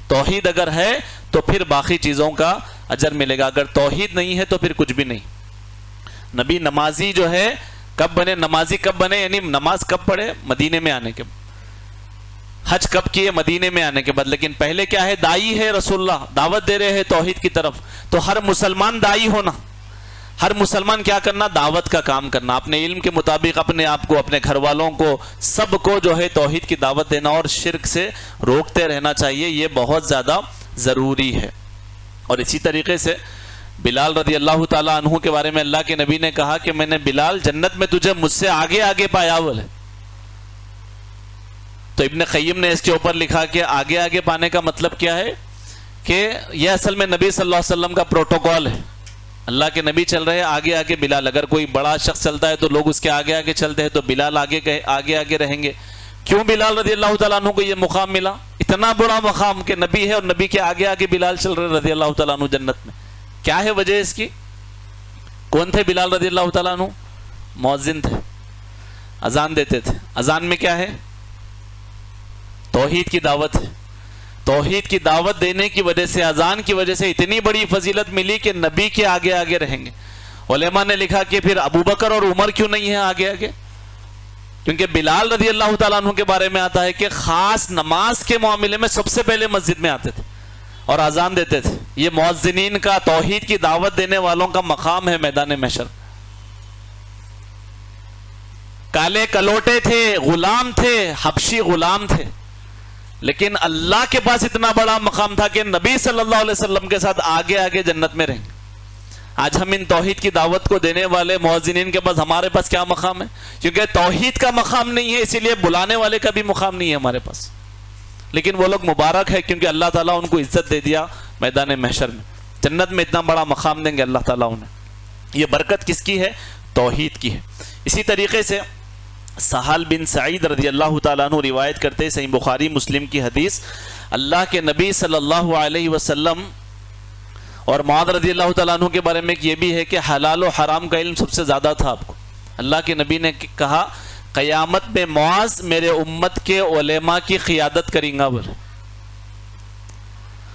توحید اگر ہے تو پھر باقی چیزوں کا اجر ملے گا، اگر توحید نہیں ہے تو پھر کچھ بھی نہیں. نبی نمازی جو ہے کب بنے؟ نمازی کب بنے؟ یعنی نماز کب پڑھے؟ مدینے میں آنے کے بعد. حج کب کیے؟ مدینے میں آنے کے بعد. لیکن پہلے کیا ہے؟ دائی ہے رسول اللہ، دعوت دے رہے ہیں توحید کی طرف. تو ہر مسلمان دائی ہونا، ہر مسلمان کیا کرنا؟ دعوت کا کام کرنا، اپنے علم کے مطابق اپنے آپ کو، اپنے گھر والوں کو، سب کو جو ہے توحید کی دعوت دینا اور شرک سے روکتے رہنا چاہیے. یہ بہت زیادہ ضروری ہے. اور اسی طریقے سے بلال رضی اللہ تعالیٰ عنہ کے بارے میں اللہ کے نبی نے کہا کہ میں نے بلال جنت میں تجھے مجھ سے آگے آگے پایا. بولے تو ابن قیم نے اس کے اوپر لکھا کہ آگے آگے پانے کا مطلب کیا ہے کہ یہ اصل میں نبی صلی اللہ علیہ وسلم کا پروٹوکول ہے. اللہ کے نبی چل رہے ہیں، آگے آگے بلال. اگر کوئی بڑا شخص چلتا ہے تو لوگ اس کے آگے آگے چلتے ہیں، تو بلال آگے آگے رہیں گے. کیوں بلال رضی اللہ تعالیٰ عنہ کو یہ مقام ملا؟ اتنا بڑا مقام کہ نبی ہے اور نبی کے آگے آگے بلال چل رہے رضی اللہ تعالیٰ عنہ جنت میں. کیا ہے وجہ اس کی؟ کون تھے بلال رضی اللہ تعالیٰ عنہ؟ مؤذن تھے، اذان دیتے تھے. اذان میں کیا ہے؟ توحید کی دعوت ہے. توحید کی دعوت دینے کی وجہ سے، اذان کی وجہ سے اتنی بڑی فضیلت ملی کہ نبی کے آگے آگے رہیں گے. علماء نے لکھا کہ پھر ابو بکر اور عمر کیوں نہیں ہے آگے آگے؟ کیونکہ بلال رضی اللہ تعالیٰ عنہ کے بارے میں آتا ہے کہ خاص نماز کے معاملے میں سب سے پہلے مسجد میں آتے تھے اور اذان دیتے تھے. یہ مؤذنین کا، توحید کی دعوت دینے والوں کا مقام ہے میدان محشر. کالے کلوٹے تھے، غلام تھے، حبشی غلام تھے، لیکن اللہ کے پاس اتنا بڑا مقام تھا کہ نبی صلی اللہ علیہ وسلم کے ساتھ آگے آگے جنت میں رہیں. آج ہم ان توحید کی دعوت کو دینے والے مؤذنین کے پاس، ہمارے پاس کیا مقام ہے؟ کیونکہ توحید کا مقام نہیں ہے، اسی لیے بلانے والے کا بھی مقام نہیں ہے ہمارے پاس. لیکن وہ لوگ مبارک ہے کیونکہ اللہ تعالیٰ ان کو عزت دے دیا میدان محشر میں. جنت میں اتنا بڑا مقام دیں گے اللہ تعالیٰ انہیں. یہ برکت کس کی ہے؟ توحید کی ہے. اسی طریقے سے سہل بن سعید رضی اللہ تعالیٰ عنہ روایت کرتے ہیں، صحیح بخاری مسلم کی حدیث، اللہ کے نبی صلی اللہ علیہ وسلم اور معاذ رضی اللہ تعالیٰ عنہ کے بارے میں یہ بھی ہے کہ حلال و حرام کا علم سب سے زیادہ تھا آپ کو. اللہ کے نبی نے کہا قیامت میں معاذ میرے امت کے علماء کی قیادت کریں گا. بولے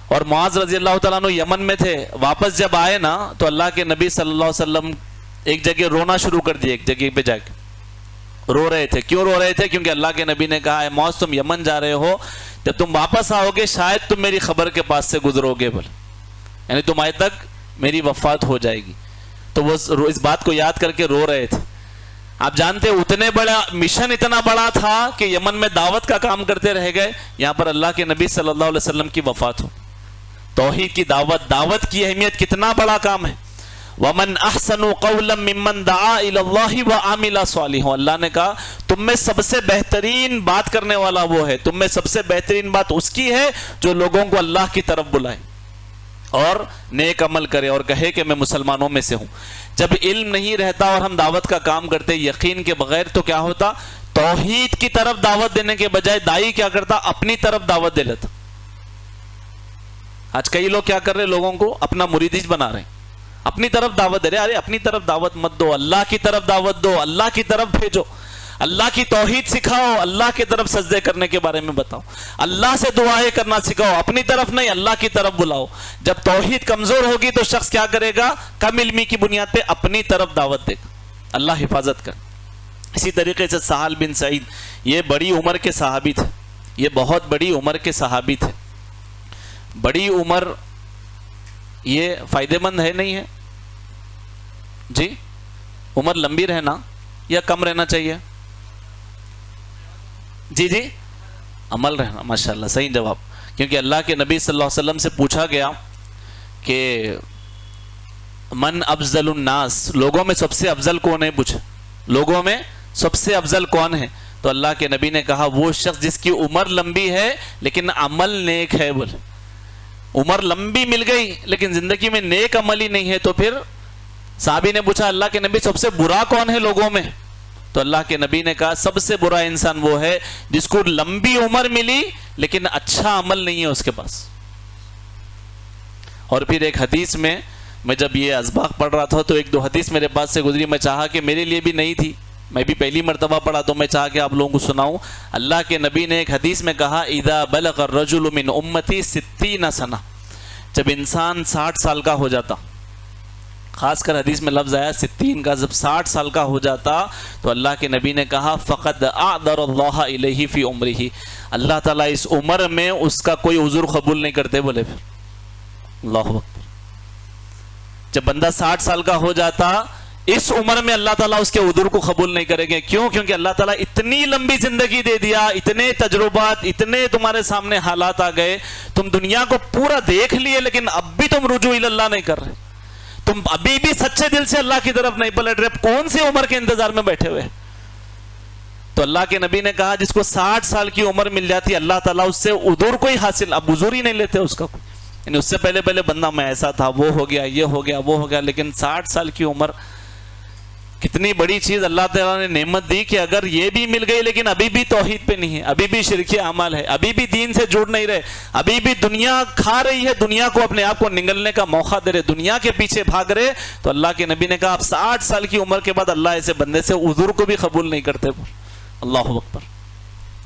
اور معاذ رضی اللہ تعالیٰ عنہ یمن میں تھے. واپس جب آئے نا تو اللہ کے نبی صلی اللہ علیہ وسلم ایک جگہ رونا شروع کر دیے. ایک جگہ پہ جا کے رو رہے تھے. کیوں رو رہے تھے؟ کیونکہ اللہ کے نبی نے کہا اے معاذ تم یمن جا رہے ہو، جب تم واپس آؤ گے شاید تم میری خبر کے پاس سے گزرو گے. بولے یعنی تمہارے تک میری وفات ہو جائے گی. تو وہ اس بات کو یاد کر کے رو رہے تھے. آپ جانتے اتنے بڑا مشن اتنا بڑا تھا کہ یمن میں دعوت کا کام کرتے رہ گئے، یہاں پر اللہ کے نبی صلی اللہ علیہ وسلم کی وفات ہو. توحید کی دعوت کی اہمیت کتنا بڑا کام ہے. وَمَنْ أَحْسَنُ قَوْلًا مِّمَّنْ دَعَا إِلَى اللَّهِ وَعَمِلَ صَالِحًا. اللہ نے کہا تم میں سب سے بہترین بات کرنے والا وہ ہے، تم میں سب سے بہترین بات اس کی ہے جو لوگوں کو اللہ کی طرف بلائے اور نیک عمل کرے اور کہے کہ میں مسلمانوں میں سے ہوں. جب علم نہیں رہتا اور ہم دعوت کا کام کرتے یقین کے بغیر تو کیا ہوتا؟ توحید کی طرف دعوت دینے کے بجائے دائی کیا کرتا؟ اپنی طرف دعوت دے لیتا. آج کئی لوگ کیا کر رہے؟ لوگوں کو اپنا مریدیج بنا رہے ہیں، اپنی طرف دعوت دے رہے. ارے اپنی طرف دعوت مت دو، اللہ کی طرف دعوت دو، اللہ کی طرف بھیجو. اللہ کی توحید سکھاؤ، اللہ کی طرف سجدے کرنے کے بارے میں بتاؤ، اللہ سے دعائیں کرنا سکھاؤ، اپنی طرف نہیں اللہ کی طرف بلاؤ۔ جب توحید کمزور ہوگی تو شخص کیا کرے گا؟ کم علمی کی بنیاد پہ اپنی طرف دعوت دے گا۔ اللہ حفاظت کر۔ اسی طریقے سے سہل بن سعید، یہ بڑی عمر کے صحابی تھے، یہ بہت بڑی عمر کے صحابی تھے۔ بڑی عمر یہ فائدہ مند ہے نہیں ہے جی؟ عمر لمبی رہنا یا کم رہنا چاہیے؟ جی جی، عمل رہنا، ماشاءاللہ صحیح جواب۔ کیونکہ اللہ کے نبی صلی اللہ علیہ وسلم سے پوچھا گیا کہ من افضل الناس، لوگوں میں سب سے افضل کون ہے؟ پوچھا لوگوں میں سب سے افضل کون ہے؟ تو اللہ کے نبی نے کہا وہ شخص جس کی عمر لمبی ہے لیکن عمل نیک ہے۔ بولے عمر لمبی مل گئی لیکن زندگی میں نیک عمل ہی نہیں ہے تو پھر صحابی نے پوچھا اللہ کے نبی سب سے برا کون ہے لوگوں میں؟ تو اللہ کے نبی نے کہا سب سے برا انسان وہ ہے جس کو لمبی عمر ملی لیکن اچھا عمل نہیں ہے اس کے پاس۔ اور پھر ایک حدیث میں جب یہ اسباق پڑھ رہا تھا تو ایک دو حدیث میرے پاس سے گزری، میں چاہا کہ میرے لیے بھی نہیں تھی، میں بھی پہلی مرتبہ پڑھا تو میں چاہا کہ آپ لوگوں کو سناؤں۔ اللہ کے نبی نے ایک حدیث میں کہا اذا بلغ الرجل من امتی 60 سنہ، جب انسان 60 سال کا ہو جاتا، خاص کر حدیث میں لفظ آیا 60 کا، جب 60 سال کا ہو جاتا تو اللہ کے نبی نے کہا فقد اعذر اللہ الیہ فی عمرہ، اللہ تعالیٰ اس عمر میں اس کا کوئی عذر قبول نہیں کرتے۔ بولے پھر اللہ اکبر، جب بندہ 60 سال کا ہو جاتا اس عمر میں اللہ تعالیٰ اس کے عذر کو قبول نہیں کریں گے۔ کیوں؟ کیونکہ اللہ تعالیٰ اتنی لمبی زندگی دے دیا، اتنے تجربات، اتنے تمہارے سامنے حالات آ گئے، تم دنیا کو پورا دیکھ لیے لیکن اب بھی تم رجوع اللہ نہیں کر رہے، تم ابھی بھی سچے دل سے اللہ کی طرف نہیں پلٹ رہے، کون سی عمر کے انتظار میں بیٹھے ہوئے؟ تو اللہ کے نبی نے کہا جس کو 60 سال کی عمر مل جاتی اللہ تعالیٰ اس سے عذر کو ہی حاصل، اب عذر ہی نہیں لیتے اس کا، یعنی اس سے پہلے بندہ میں ایسا تھا، وہ ہو گیا، یہ ہو گیا، وہ ہو گیا، لیکن 60 سال کی عمر کتنی بڑی چیز اللہ تعالیٰ نے نعمت دی کہ اگر یہ بھی مل گئی لیکن ابھی بھی توحید پہ نہیں ہے، ابھی بھی شرکی اعمال ہے، ابھی بھی دین سے جڑ نہیں رہے، ابھی بھی دنیا کھا رہی ہے، دنیا کو اپنے آپ کو نگلنے کا موقع دے رہے، دنیا کے پیچھے بھاگ رہے، تو اللہ کے نبی نے کہا آپ 60 سال کی عمر کے بعد اللہ ایسے بندے سے عذر کو بھی قبول نہیں کرتے۔ اللہ اکبر۔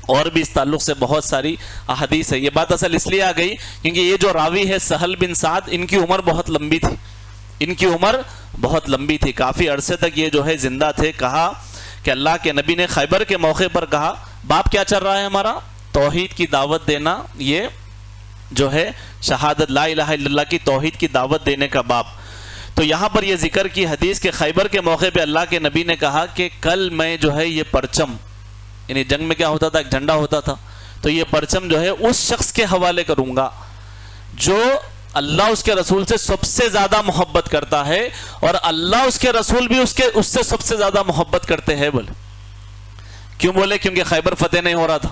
اور بھی اس تعلق سے بہت ساری احادیث ہے۔ یہ بات اصل اس لیے آ گئی کیونکہ یہ جو راوی ہے سہل بن سعد، ان کی عمر بہت لمبی تھی، ان کی عمر بہت لمبی تھی، کافی عرصے تک یہ جو ہے زندہ تھے۔ کہا کہ اللہ کے نبی نے خیبر کے موقع پر کہا باپ کیا چل رہا ہے ہمارا؟ توحید کی دعوت دینا، یہ جو ہے شہادت لا الہ الا اللہ کی توحید کی دعوت دینے کا باب۔ تو یہاں پر یہ ذکر کی حدیث کے خیبر کے موقع پہ اللہ کے نبی نے کہا کہ کل میں جو ہے یہ پرچم، یعنی جنگ میں کیا ہوتا تھا، ایک جھنڈا ہوتا تھا، تو یہ پرچم جو ہے اس شخص کے حوالے کروں گا جو اللہ اس کے رسول سے سب سے زیادہ محبت کرتا ہے اور اللہ اس کے رسول بھی اس سے سب سے زیادہ محبت کرتے ہیں۔ بولے کیوں؟ بولے کیونکہ خیبر فتح نہیں ہو رہا تھا،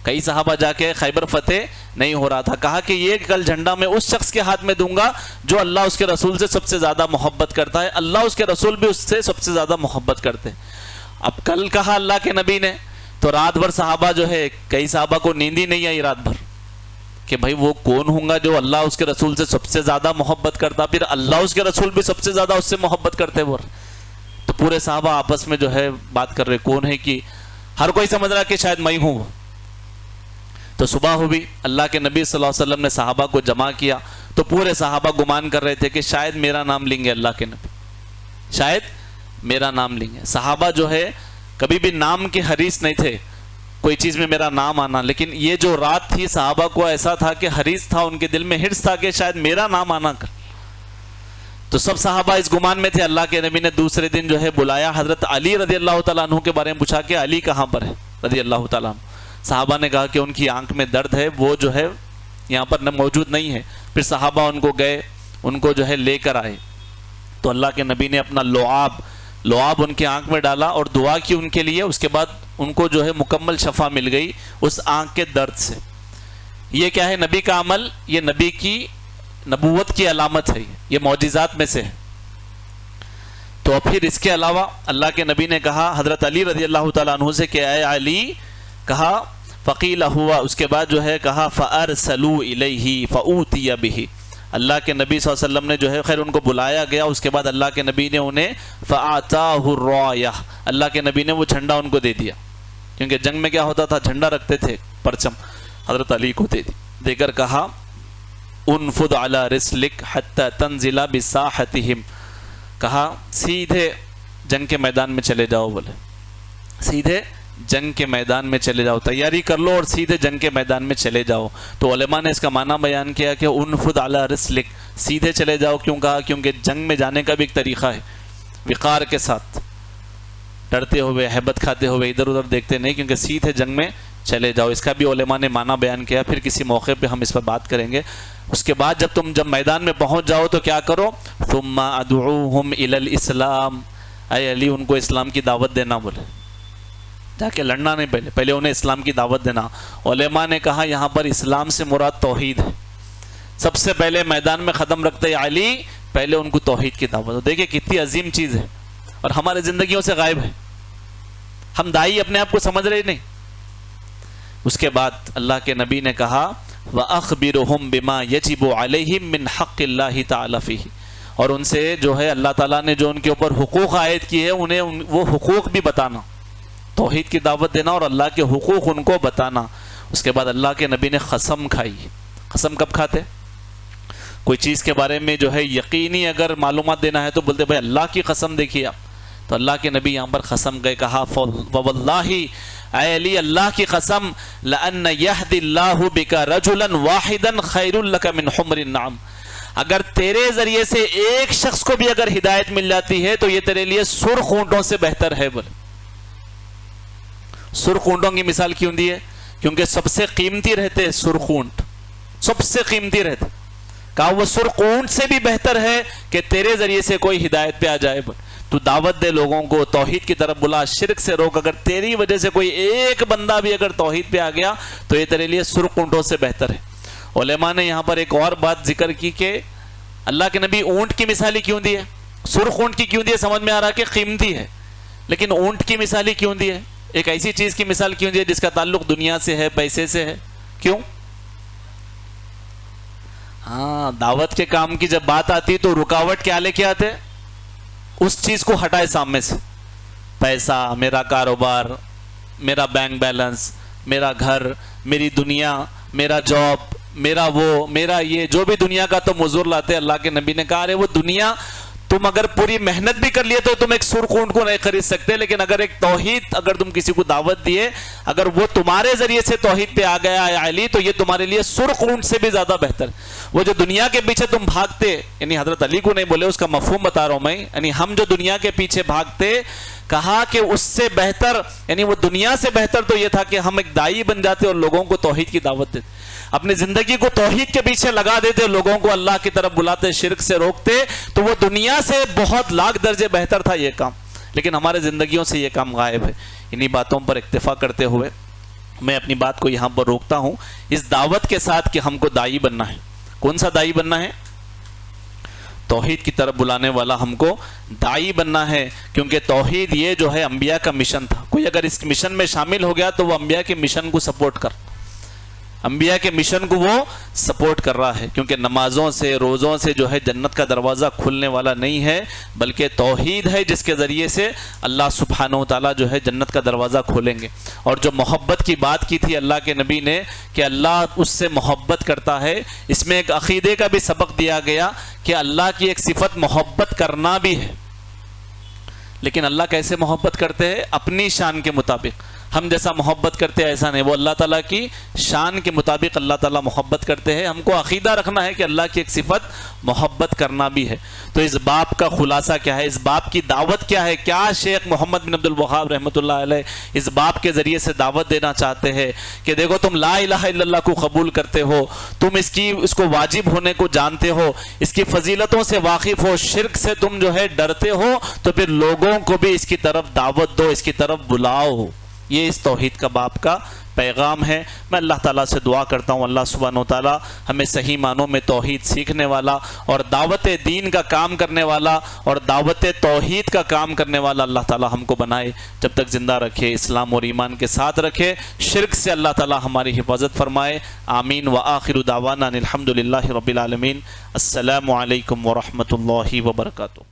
کئی صحابہ جا کے خیبر فتح نہیں ہو رہا تھا، کہا کہ یہ کل جھنڈا میں اس شخص کے ہاتھ میں دوں گا جو اللہ اس کے رسول سے سب سے زیادہ محبت کرتا ہے، اللہ اس کے رسول بھی اس سے سب سے زیادہ محبت کرتے ہیں۔ اب کل کہا اللہ کے نبی نے تو رات بھر صحابہ جو ہے، کئی صحابہ کو نیند ہی نہیں آئی رات بھر کہ بھائی وہ کون ہوں گا جو اللہ اس کے رسول سے سب سے زیادہ محبت کرتا، پھر اللہ اس کے رسول بھی سب سے زیادہ اس سے محبت کرتے۔ وہ تو پورے صحابہ آپس میں جو ہے بات کر رہے کون ہے، کہ ہر کوئی سمجھ رہا کہ شاید میں ہوں۔ تو صبح ہوئی، اللہ کے نبی صلی اللہ علیہ وسلم نے صحابہ کو جمع کیا تو پورے صحابہ گمان کر رہے تھے کہ شاید میرا نام لیں گے اللہ کے نبی، شاید میرا نام لیں گے۔ صحابہ جو ہے کبھی بھی نام کے حریص نہیں تھے، کوئی چیز میں میرا نام آنا، لیکن یہ جو رات تھی صحابہ کو ایسا تھا کہ حریص تھا، ان کے دل میں حرص تھا کہ شاید میرا نام آنا کر۔ تو سب صحابہ اس گمان میں تھے۔ اللہ کے نبی نے دوسرے دن جو ہے بلایا، حضرت علی رضی اللہ تعالیٰ عنہ کے بارے میں پوچھا کہ علی کہاں پر ہے رضی اللہ تعالیٰ عنہ۔ صحابہ نے کہا کہ ان کی آنکھ میں درد ہے، وہ جو ہے یہاں پر موجود نہیں ہے۔ پھر صحابہ ان کو گئے، ان کو جو ہے لے کر آئے تو اللہ کے نبی نے اپنا لعاب ان کی آنکھ میں ڈالا اور دعا کی ان کے لیے، اس کے بعد ان کو جو ہے مکمل شفا مل گئی اس آنکھ کے درد سے۔ یہ کیا ہے؟ نبی کا عمل، یہ نبی کی نبوت کی علامت ہے، یہ معجزات میں سے ہے۔ تو پھر اس کے علاوہ اللہ کے نبی نے کہا حضرت علی رضی اللہ تعالیٰ عنہ سے کہ اے علی، کہا فقیل ہوا، اس کے بعد جو ہے کہا فارسلوا الیہ فاوتی بہ، اللہ کے نبی صلی اللہ علیہ وسلم نے جو ہے خیر ان کو بلایا گیا، اس کے بعد اللہ کے نبی نے انہیں فآتاہ الرایہ، اللہ کے نبی نے وہ جھنڈا ان کو دے دیا، کیونکہ جنگ میں کیا ہوتا تھا، جھنڈا رکھتے تھے، پرچم، حضرت علی کو دے کر کہا انفض علی رسلک حتی تنزل بساحتہم، کہا سیدھے جنگ کے میدان میں چلے جاؤ، بولے سیدھے جنگ کے میدان میں چلے جاؤ، تیاری کر لو اور سیدھے جنگ کے میدان میں چلے جاؤ۔ تو علماء نے اس کا معنی بیان کیا کہ انفض علی رسلک، سیدھے چلے جاؤ، کیوں کہا؟ کیونکہ جنگ میں جانے کا بھی ایک طریقہ ہے، وقار کے ساتھ، ڈرتے ہوئے، ہیبت کھاتے ہوئے، ادھر ادھر دیکھتے نہیں، کیونکہ سیدھے جنگ میں چلے جاؤ۔ اس کا بھی علماء نے معنی بیان کیا، پھر کسی موقع پہ ہم اس پر بات کریں گے۔ اس کے بعد جب میدان میں پہنچ جاؤ تو کیا کرو، ثم ادعوہم الی الاسلام، اے علی ان کو اسلام کی دعوت دینا، بولے جا کے لڑنا نہیں، پہلے انہیں اسلام کی دعوت دینا۔ علماء نے کہا یہاں پر اسلام سے مراد توحید ہے، سب سے پہلے میدان میں قدم رکھتے علی، پہلے ان کو توحید کی دعوت۔ دیکھیں کتنی عظیم چیز ہے اور ہمارے زندگیوں سے غائب ہے، ہم دائی اپنے آپ کو سمجھ رہے نہیں۔ اس کے بعد اللہ کے نبی نے کہا وَأَخْبِرُهُمْ بِمَا يَجِبُ عَلَيْهِمْ مِنْ حَقِّ اللَّهِ تَعَالَى فِيهِ، اور ان سے جو ہے اللہ تعالیٰ نے جو ان کے اوپر حقوق عائد کیے ہیں انہیں وہ حقوق بھی بتانا، توحید کی دعوت دینا اور اللہ کے حقوق ان کو بتانا۔ اس کے بعد اللہ کے نبی نے قسم کھائی۔ قسم کب کھاتے؟ کوئی چیز کے بارے میں جو ہے یقینی اگر معلومات دینا ہے تو بولتے بھائی اللہ کی قسم دیکھیے آپ، تو اللہ کے نبی یہاں پر قسم گئے، کہا وَوَاللَّهِ، اے علی اللہ کی قسم، لَأَنَّ يَهْدِ اللَّهُ بِكَ رَجُلًا وَاحِدًا خَيْرٌ لَكَ مِنْ حُمْرِ النَّعَمِ، اگر تیرے ذریعے سے ایک شخص کو بھی اگر ہدایت مل جاتی ہے تو یہ تیرے لیے سرخ اونٹوں سے بہتر ہے۔ بولے سرخ اونٹوں کی مثال کیوں دی ہے؟ کیونکہ سب سے قیمتی رہتے سرخ اونٹ، سب سے قیمتی رہتے، کہا وہ سرخ اونٹ سے بھی بہتر ہے کہ تیرے ذریعے سے کوئی ہدایت پہ آ جائے۔ تو دعوت دے لوگوں کو، توحید کی طرف بلا، شرک سے روک، اگر تیری وجہ سے کوئی ایک بندہ بھی اگر توحید پہ آ گیا تو یہ تیرے لیے سرخ اونٹوں سے بہتر ہے۔ علماء نے یہاں پر ایک اور بات ذکر کی کہ اللہ کے نبی اونٹ کی مثالی کیوں دی ہے؟ سرخ اونٹ کی کیوں دی ہے؟ سمجھ میں آ رہا کہ قیمتی ہے، لیکن اونٹ کی مثالی کیوں دی ہے؟ ایک ایسی چیز کی مثال کیوں دی ہے جس کا تعلق دنیا سے ہے، پیسے سے ہے؟ کیوں؟ ہاں، دعوت کے کام کی جب بات آتی تو رکاوٹ کیا لے کے آتے؟ اس چیز کو ہٹائے سامنے سے، پیسہ، میرا کاروبار، میرا بینک بیلنس، میرا گھر، میری دنیا، میرا جاب، میرا وہ، میرا یہ، جو بھی دنیا کا تو مزور لاتے۔ اللہ کے نبی نے کہا ارے وہ دنیا تم اگر پوری محنت بھی کر لیے تو تم ایک سرخ اونٹ کو نہیں خرید سکتے، لیکن اگر ایک توحید اگر تم کسی کو دعوت دیے، اگر وہ تمہارے ذریعے سے توحید پہ آ گیا ہے علی، تو یہ تمہارے لیے سرخ اونٹ سے بھی زیادہ بہتر۔ وہ جو دنیا کے پیچھے تم بھاگتے، یعنی حضرت علی کو نہیں بولے، اس کا مفہوم بتا رہا ہوں میں، یعنی ہم جو دنیا کے پیچھے بھاگتے، کہا کہ اس سے بہتر، یعنی وہ دنیا سے بہتر تو یہ تھا کہ ہم ایک دائی بن جاتے اور لوگوں کو توحید کی دعوت دیتے، اپنی زندگی کو توحید کے پیچھے لگا دیتے، لوگوں کو اللہ کی طرف بلاتے، شرک سے روکتے، تو وہ دنیا سے بہت لاکھ درجے بہتر تھا یہ کام، لیکن ہمارے زندگیوں سے یہ کام غائب ہے۔ انہی باتوں پر اکتفا کرتے ہوئے میں اپنی بات کو یہاں پر روکتا ہوں، اس دعوت کے ساتھ کہ ہم کو دائی بننا ہے۔ کون سا دائی بننا ہے؟ توحید کی طرف بلانے والا ہم کو دائی بننا ہے، کیونکہ توحید یہ جو ہے انبیاء کا مشن تھا۔ کوئی اگر اس مشن میں شامل ہو گیا تو وہ انبیاء کے مشن کو سپورٹ انبیاء کے مشن کو وہ سپورٹ کر رہا ہے، کیونکہ نمازوں سے، روزوں سے جو ہے جنت کا دروازہ کھلنے والا نہیں ہے، بلکہ توحید ہے جس کے ذریعے سے اللہ سبحانہ و تعالیٰ جو ہے جنت کا دروازہ کھولیں گے۔ اور جو محبت کی بات کی تھی اللہ کے نبی نے کہ اللہ اس سے محبت کرتا ہے، اس میں ایک عقیدے کا بھی سبق دیا گیا کہ اللہ کی ایک صفت محبت کرنا بھی ہے، لیکن اللہ کیسے محبت کرتے ہیں؟ اپنی شان کے مطابق۔ ہم جیسا محبت کرتے ہیں ایسا نہیں، وہ اللہ تعالیٰ کی شان کے مطابق اللہ تعالیٰ محبت کرتے ہیں۔ ہم کو عقیدہ رکھنا ہے کہ اللہ کی ایک صفت محبت کرنا بھی ہے۔ تو اس باب کا خلاصہ کیا ہے؟ اس باب کی دعوت کیا ہے؟ کیا شیخ محمد بن عبد الوہاب رحمۃ اللہ علیہ اس باب کے ذریعے سے دعوت دینا چاہتے ہیں کہ دیکھو تم لا الہ الا اللہ کو قبول کرتے ہو، تم اس کو واجب ہونے کو جانتے ہو، اس کی فضیلتوں سے واقف ہو، شرک سے تم جو ہے ڈرتے ہو، تو پھر لوگوں کو بھی اس کی طرف دعوت دو، اس کی طرف بلاؤ۔ یہ اس توحید کا باب کا پیغام ہے۔ میں اللہ تعالیٰ سے دعا کرتا ہوں اللہ سبحانہ و تعالیٰ ہمیں صحیح معنوں میں توحید سیکھنے والا اور دعوت دین کا کام کرنے والا اور دعوت توحید کا کام کرنے والا اللہ تعالیٰ ہم کو بنائے، جب تک زندہ رکھے، اسلام اور ایمان کے ساتھ رکھے، شرک سے اللہ تعالیٰ ہماری حفاظت فرمائے۔ آمین۔ وآخر دعوانا الحمد للہ رب العالمین۔ السلام علیکم ورحمۃ اللہ وبرکاتہ۔